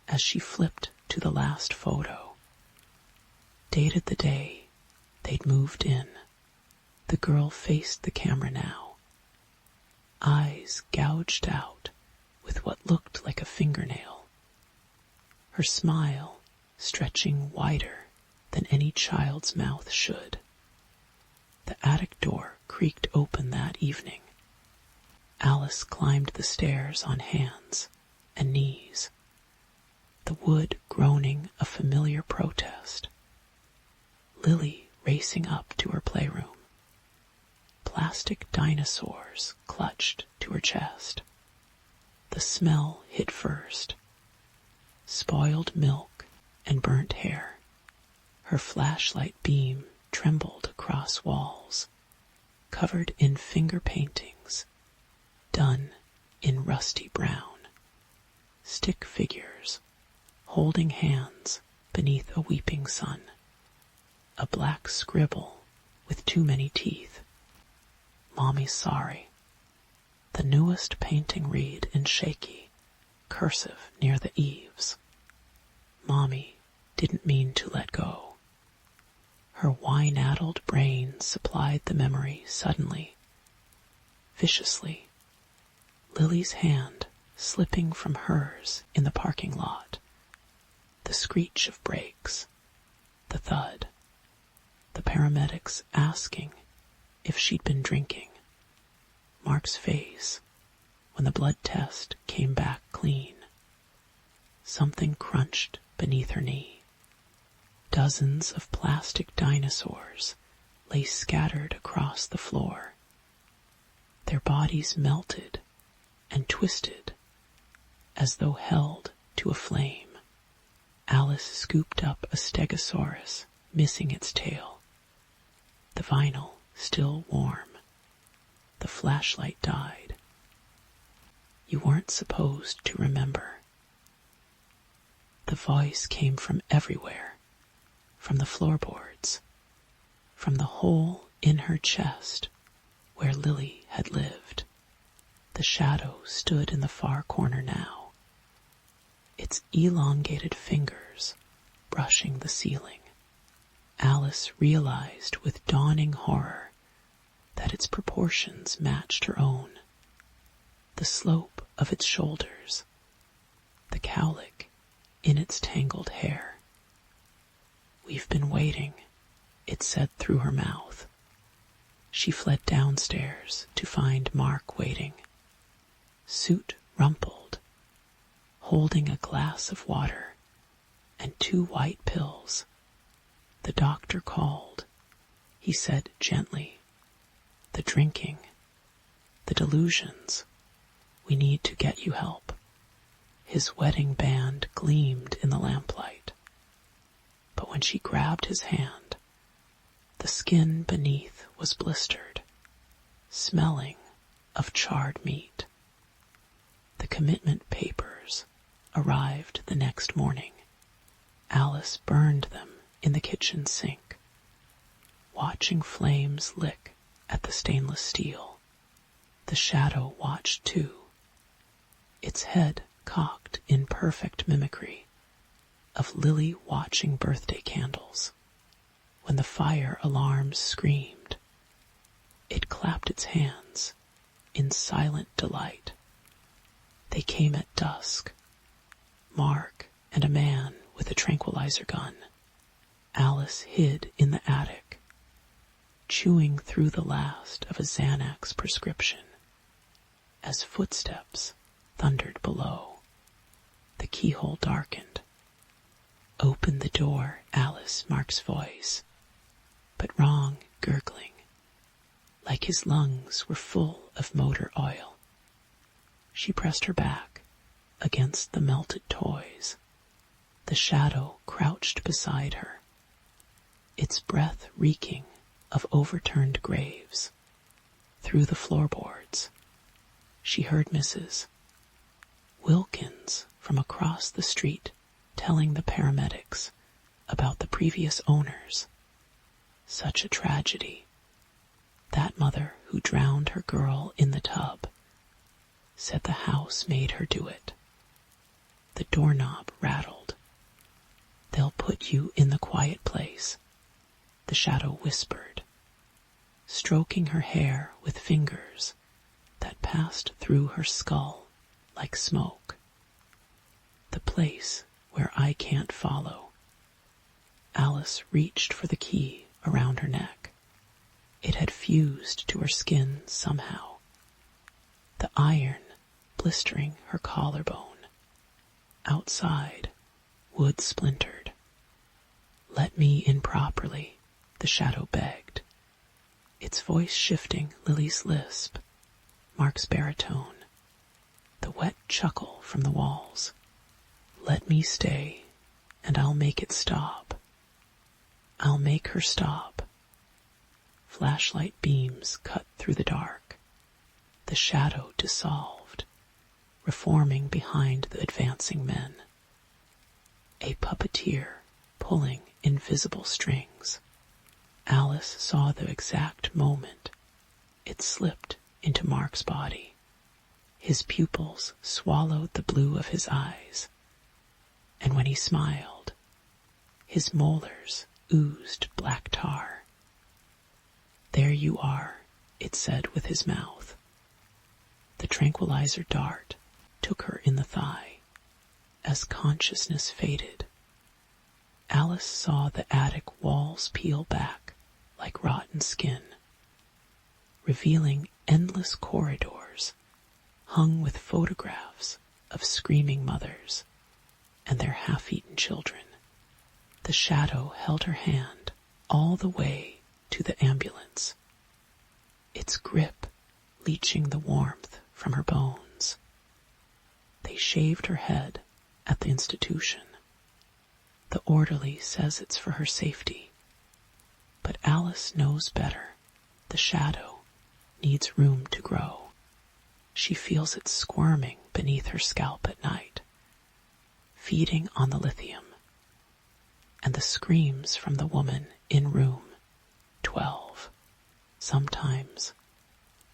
as she flipped to the last photo. Dated the day they'd moved in. The girl faced the camera now, eyes gouged out with what looked like a fingernail, her smile stretching wider than any child's mouth should. The attic door creaked open that evening. Alice climbed the stairs on hands and knees, the wood groaning a familiar protest. Lily racing up to her playroom. Plastic dinosaurs clutched to her chest. The smell hit first. Spoiled milk and burnt hair. Her flashlight beam trembled across walls, covered in finger paintings, done in rusty brown. Stick figures, holding hands beneath a weeping sun. A black scribble with too many teeth. Mommy's sorry. The newest painting read in shaky, cursive near the eaves. Mommy didn't mean to let go. Her wine-addled brain supplied the memory suddenly, viciously. Lily's hand slipping from hers in the parking lot. The screech of brakes, the thud. The paramedics asking if she'd been drinking. Mark's face when the blood test came back clean. Something crunched beneath her knee. Dozens of plastic dinosaurs lay scattered across the floor. Their bodies melted and twisted as though held to a flame. Alice scooped up a stegosaurus, missing its tail. The vinyl still warm. The flashlight died. You weren't supposed to remember. The voice came from everywhere, from the floorboards, from the hole in her chest where Lily had lived. The shadow stood in the far corner now, its elongated fingers brushing the ceiling. Alice realized with dawning horror that its proportions matched her own. The slope of its shoulders, the cowlick in its tangled hair. "We've been waiting," it said through her mouth. She fled downstairs to find Mark waiting, suit rumpled, holding a glass of water and 2 white pills. The doctor called. He said gently, "The drinking, the delusions, we need to get you help." His wedding band gleamed in the lamplight. But when she grabbed his hand, the skin beneath was blistered, smelling of charred meat. The commitment papers arrived the next morning. Alice burned them in the kitchen sink, watching flames lick at the stainless steel. The shadow watched too, its head cocked in perfect mimicry of Lily watching birthday candles. When the fire alarms screamed, it clapped its hands in silent delight. They came at dusk, Mark and a man with a tranquilizer gun. Alice hid in the attic, chewing through the last of a Xanax prescription. As footsteps thundered below, the keyhole darkened. "Open the door, Alice," Mark's voice, but wrong gurgling, like his lungs were full of motor oil. She pressed her back against the melted toys. The shadow crouched beside her, its breath reeking of overturned graves. Through the floorboards, she heard Mrs. Wilkins from across the street telling the paramedics about the previous owners. Such a tragedy. That mother who drowned her girl in the tub said the house made her do it. The doorknob rattled. "They'll put you in the quiet place," the shadow whispered, stroking her hair with fingers that passed through her skull like smoke. "The place where I can't follow." Alice reached for the key around her neck. It had fused to her skin somehow, the iron blistering her collarbone. Outside, wood splintered. "Let me in properly," the shadow begged, its voice shifting Lily's lisp, Mark's baritone, the wet chuckle from the walls. "Let me stay, and I'll make it stop. I'll make her stop." Flashlight beams cut through the dark. The shadow dissolved, reforming behind the advancing men. A puppeteer pulling invisible strings. Alice saw the exact moment it slipped into Mark's body. His pupils swallowed the blue of his eyes, and when he smiled, his molars oozed black tar. "There you are," it said with his mouth. The tranquilizer dart took her in the thigh. As consciousness faded, Alice saw the attic walls peel back like rotten skin, revealing endless corridors hung with photographs of screaming mothers and their half-eaten children. The shadow held her hand all the way to the ambulance, its grip leaching the warmth from her bones. They shaved her head at the institution. The orderly says it's for her safety, but Alice knows better. The shadow needs room to grow. She feels it squirming beneath her scalp at night, feeding on the lithium, and the screams from the woman in room 12. Sometimes,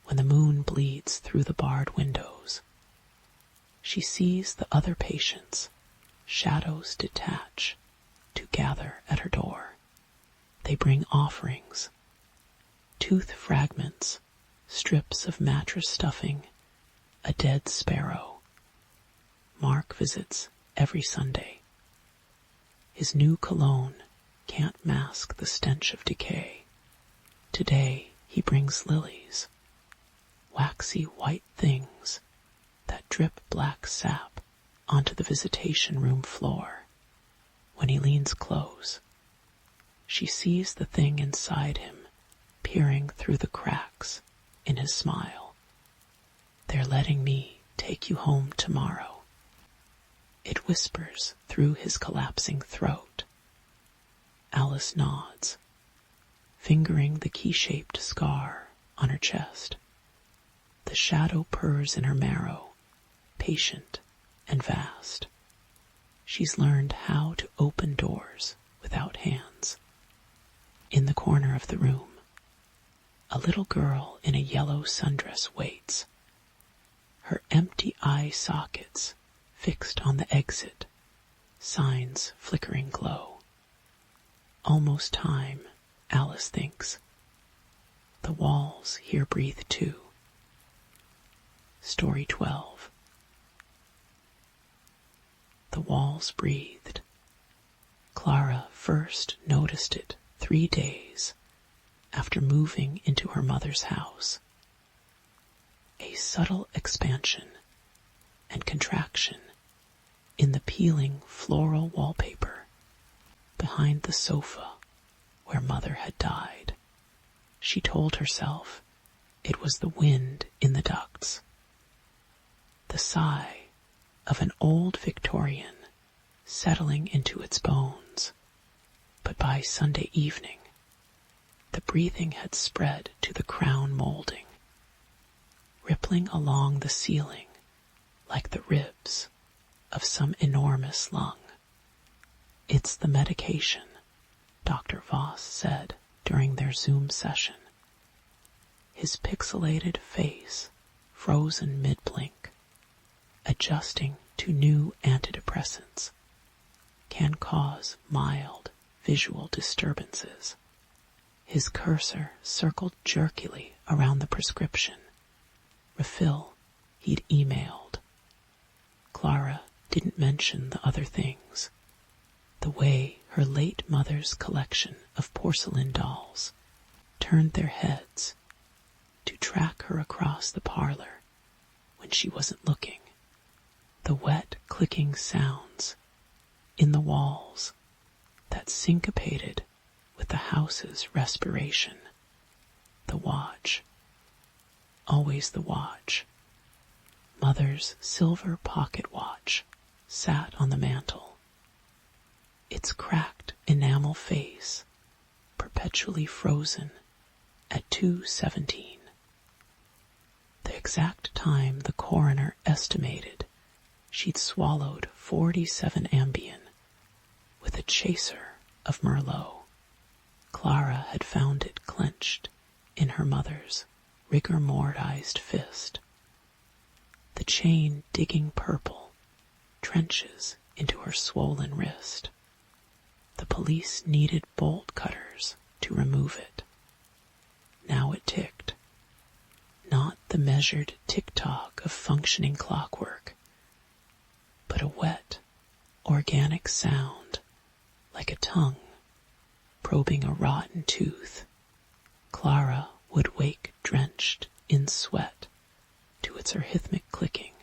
when the moon bleeds through the barred windows, she sees the other patients, shadows detach to gather at her door. They bring offerings, tooth fragments, strips of mattress stuffing, a dead sparrow. Mark visits every Sunday. His new cologne can't mask the stench of decay. Today he brings lilies, waxy white things that drip black sap onto the visitation room floor. When he leans close, she sees the thing inside him peering through the cracks in his smile. They're letting me take you home tomorrow. It whispers through his collapsing throat. Alice nods, fingering the key-shaped scar on her chest. The shadow purrs in her marrow, patient and vast. She's learned how to open doors without hands. In the corner of the room, a little girl in a yellow sundress waits. Her empty eye sockets fixed on the exit, signs flickering glow. Almost time, Alice thinks. The walls here breathe too. Story 12. The walls breathed. Clara first noticed it 3 days after moving into her mother's house. A subtle expansion and contraction in the peeling floral wallpaper behind the sofa where Mother had died. She told herself it was the wind in the ducts, the sigh of an old Victorian settling into its bones. But by Sunday evening, the breathing had spread to the crown molding, rippling along the ceiling like the ribs of some enormous lung. It's the medication, Dr. Voss said during their Zoom session. His pixelated face frozen mid-blink, adjusting to new antidepressants, can cause mild visual disturbances. His cursor circled jerkily around the prescription. Refill he'd emailed. Clara didn't mention the other things. The way her late mother's collection of porcelain dolls turned their heads to track her across the parlor when she wasn't looking. The wet clicking sounds in the walls that syncopated with the house's respiration. The watch. Always the watch. Mother's silver pocket watch sat on the mantel. Its cracked enamel face perpetually frozen at 2:17. The exact time the coroner estimated she'd swallowed 47 Ambien with a chaser of Merlot. Clara had found it clenched in her mother's rigor mortised fist. The chain digging purple trenches into her swollen wrist. The police needed bolt cutters to remove it. Now it ticked. Not the measured tick-tock of functioning clockwork, but a wet, organic sound like a tongue probing a rotten tooth. Clara would wake drenched in sweat to its arrhythmic clicking,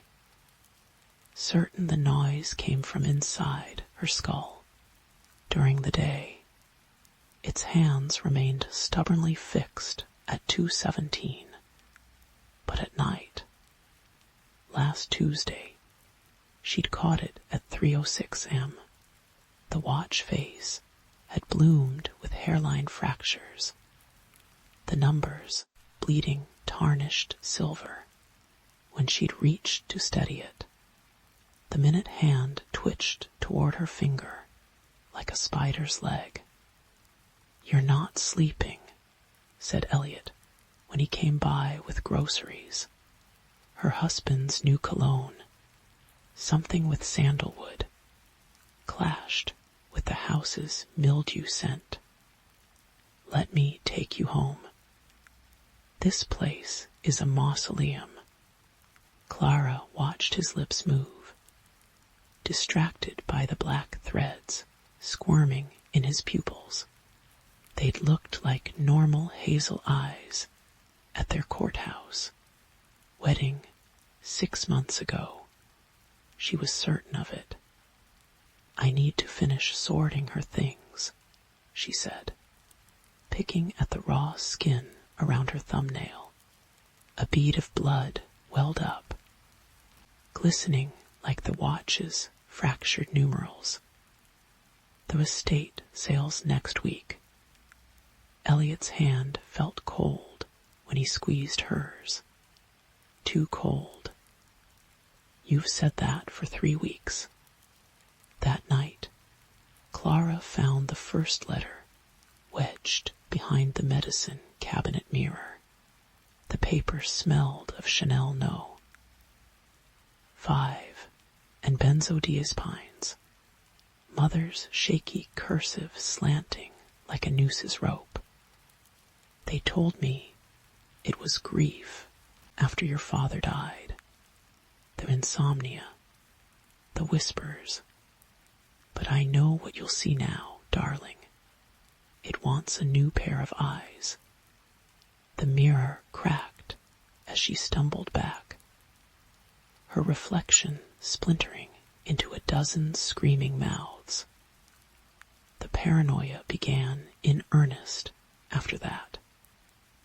certain the noise came from inside her skull. During the day, its hands remained stubbornly fixed at 2:17, but at night, last Tuesday, she'd caught it at 3:06 am. The watch face had bloomed with hairline fractures, the numbers bleeding tarnished silver. When she'd reached to steady it, the minute hand twitched toward her finger like a spider's leg. "You're not sleeping," said Elliot when he came by with groceries. Her husband's new cologne, something with sandalwood, clashed with the house's mildew scent. "Let me take you home." This place is a mausoleum. Clara watched his lips move, distracted by the black threads squirming in his pupils. They'd looked like normal hazel eyes at their courthouse wedding 6 months ago. She was certain of it. I need to finish sorting her things, she said, picking at the raw skin around her thumbnail. A bead of blood welled up, glistening like the watch's fractured numerals. The estate sails next week. Elliot's hand felt cold when he squeezed hers. Too cold. You've said that for 3 weeks. That night, Clara found the first letter wedged behind the medicine cabinet mirror. The paper smelled of Chanel No. 5 and benzodiazepines. Mother's shaky cursive slanting like a noose's rope. They told me it was grief after your father died. The insomnia, the whispers. But I know what you'll see now, darling. It wants a new pair of eyes. The mirror cracked as she stumbled back, her reflection splintering into a dozen screaming mouths. The paranoia began in earnest after that.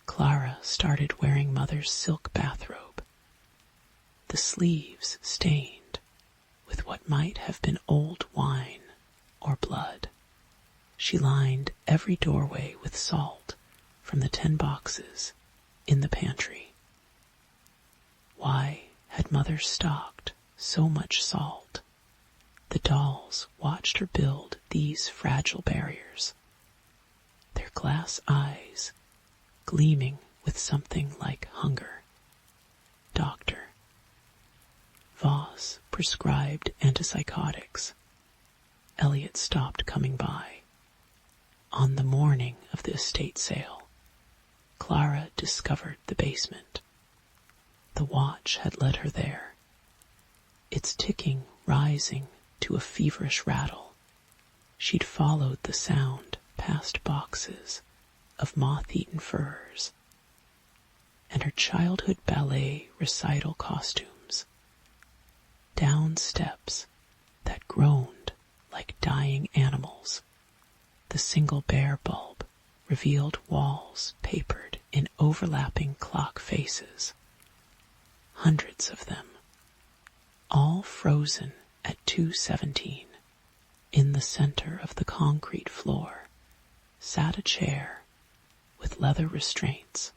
Clara started wearing Mother's silk bathrobe, the sleeves stained with what might have been old wine or blood. She lined every doorway with salt from the 10 boxes in the pantry. Why had Mother stocked so much salt? The dolls watched her build these fragile barriers, their glass eyes gleaming with something like hunger. Doctor. Voss prescribed antipsychotics. Elliot stopped coming by. On the morning of the estate sale, Clara discovered the basement. The watch had led her there, its ticking rising to a feverish rattle. She'd followed the sound past boxes of moth-eaten furs and her childhood ballet recital costumes, down steps that groaned like dying animals. The single bare bulb revealed walls papered in overlapping clock faces, hundreds of them, all frozen at 2:17. In the center of the concrete floor sat a chair with leather restraints,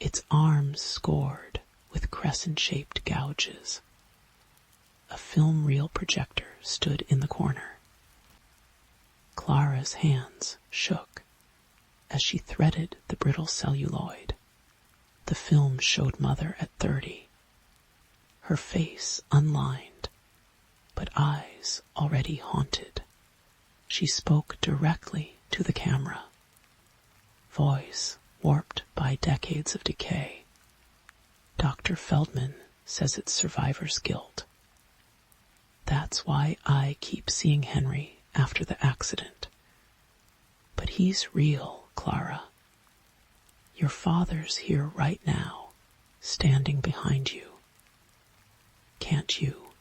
its arms scored with crescent-shaped gouges. A film reel projector stood in the corner. Clara's hands shook as she threaded the brittle celluloid. The film showed Mother at 30, her face unlined, but eyes already haunted. She spoke directly to the camera, voice warped by decades of decay. Dr. Feldman says it's survivor's guilt. That's why I keep seeing Henry after the accident. But he's real, Clara. Your father's here right now, standing behind you. Can't you?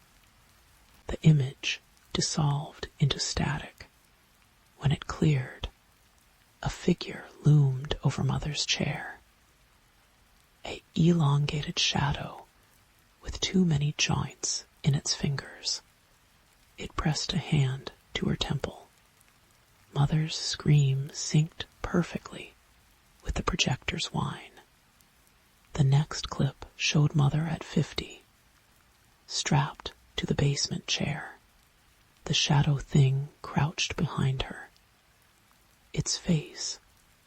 The image dissolved into static. When it cleared, a figure loomed over Mother's chair. A elongated shadow with too many joints in its fingers. It pressed a hand to her temple. Mother's scream synced perfectly with the projector's whine. The next clip showed Mother at 50, strapped to the basement chair. The shadow thing crouched behind her, its face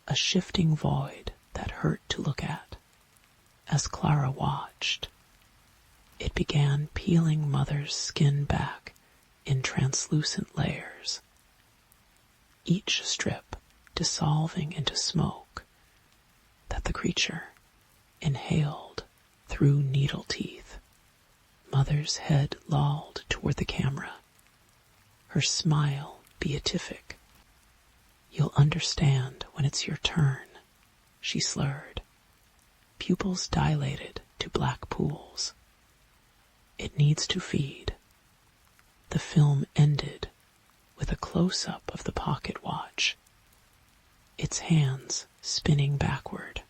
a shifting void that hurt to look at. As Clara watched, it began peeling Mother's skin back in translucent layers, each strip dissolving into smoke. that the creature inhaled through needle teeth. Mother's head lolled toward the camera, her smile beatific. "You'll understand when it's your turn," she slurred, pupils dilated to black pools. "It needs to feed." The film ended with a close-up of the pocket watch, its hands spinning backward.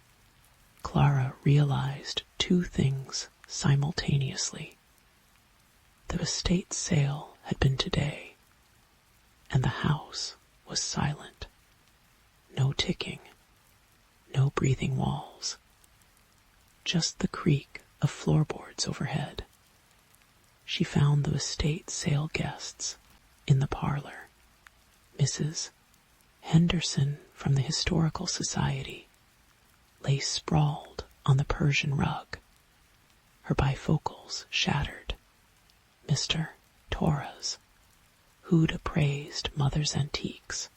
Clara realized two things simultaneously. The estate sale had been today, and the house was silent. No ticking, no breathing walls, just the creak of floorboards overhead. She found the estate sale guests in the parlor. Mrs. Henderson from the Historical Society lay sprawled on the Persian rug, her bifocals shattered. Mr. Torres, who'd appraised Mother's antiques,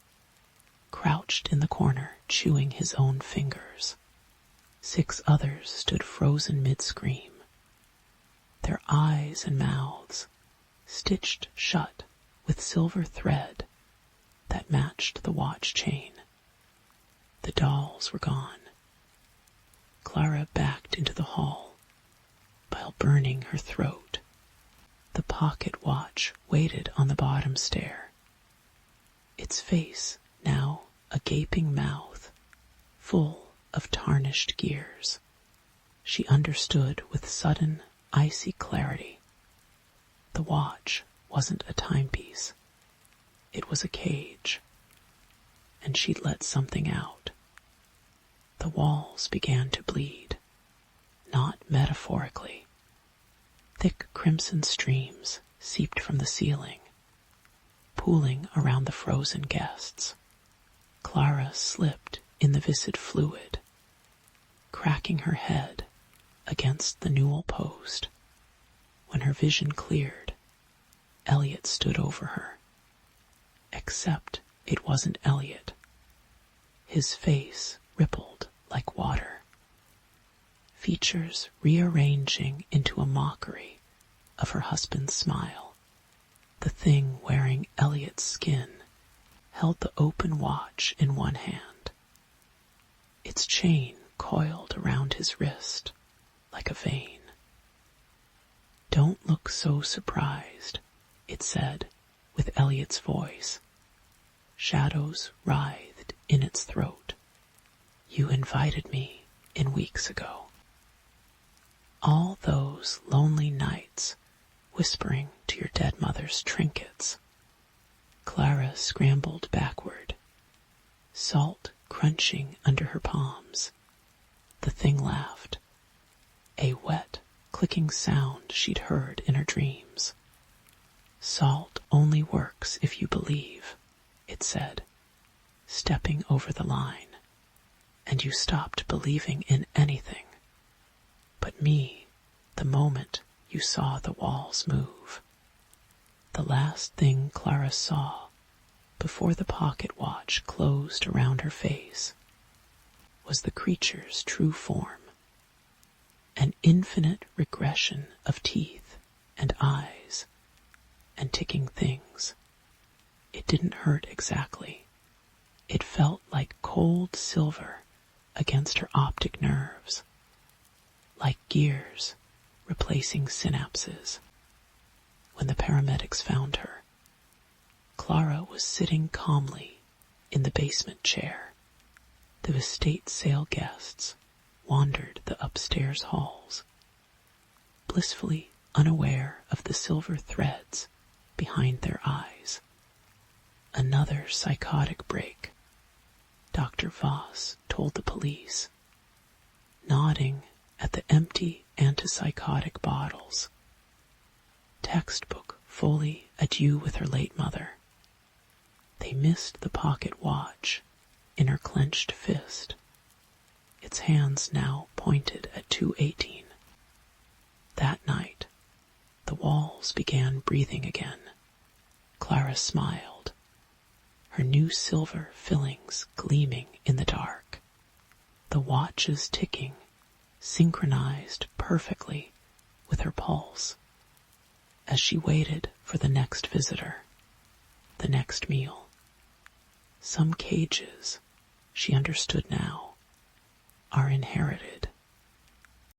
crouched in the corner chewing his own fingers. 6 others stood frozen mid-scream, their eyes and mouths stitched shut with silver thread that matched the watch chain. The dolls were gone. Clara backed into the hall while burning her throat. The pocket watch waited on the bottom stair, its face now a gaping mouth full of tarnished gears. She understood with sudden, icy clarity. The watch wasn't a timepiece. It was a cage, and she'd let something out. The walls began to bleed, not metaphorically. Thick crimson streams seeped from the ceiling, pooling around the frozen guests. Clara slipped in the viscid fluid, cracking her head against the newel post. When her vision cleared, Elliot stood over her. Except it wasn't Elliot. His face rippled like water, features rearranging into a mockery of her husband's smile. The thing wearing Elliot's skin held the open watch in one hand, its chain coiled around his wrist like a vein. "Don't look so surprised," it said with Elliot's voice. Shadows writhed in its throat. "You invited me in weeks ago." All those lonely nights whispering to your dead mother's trinkets. Clara scrambled backward, salt crunching under her palms. The thing laughed, a wet, clicking sound she'd heard in her dreams. "Salt only works if you believe," it said, stepping over the line. "And you stopped believing in anything but me the moment you saw the walls move." The last thing Clara saw before the pocket watch closed around her face was the creature's true form, an infinite regression of teeth and eyes and ticking things. It didn't hurt exactly. It felt like cold silver against her optic nerves, like gears replacing synapses. When the paramedics found her, Clara was sitting calmly in the basement chair. The estate sale guests wandered the upstairs halls, blissfully unaware of the silver threads behind their eyes. Another psychotic break, Dr. Voss told the police, nodding at the empty antipsychotic bottles. Textbook fully adieu with her late mother. They missed the pocket watch in her clenched fist, its hands now pointed at 2:18. That night, the walls began breathing again. Clara smiled, her new silver fillings gleaming in the dark. the watches ticking, synchronized perfectly with her pulse, as she waited for the next visitor, the next meal. Some cages, she understood now, are inherited.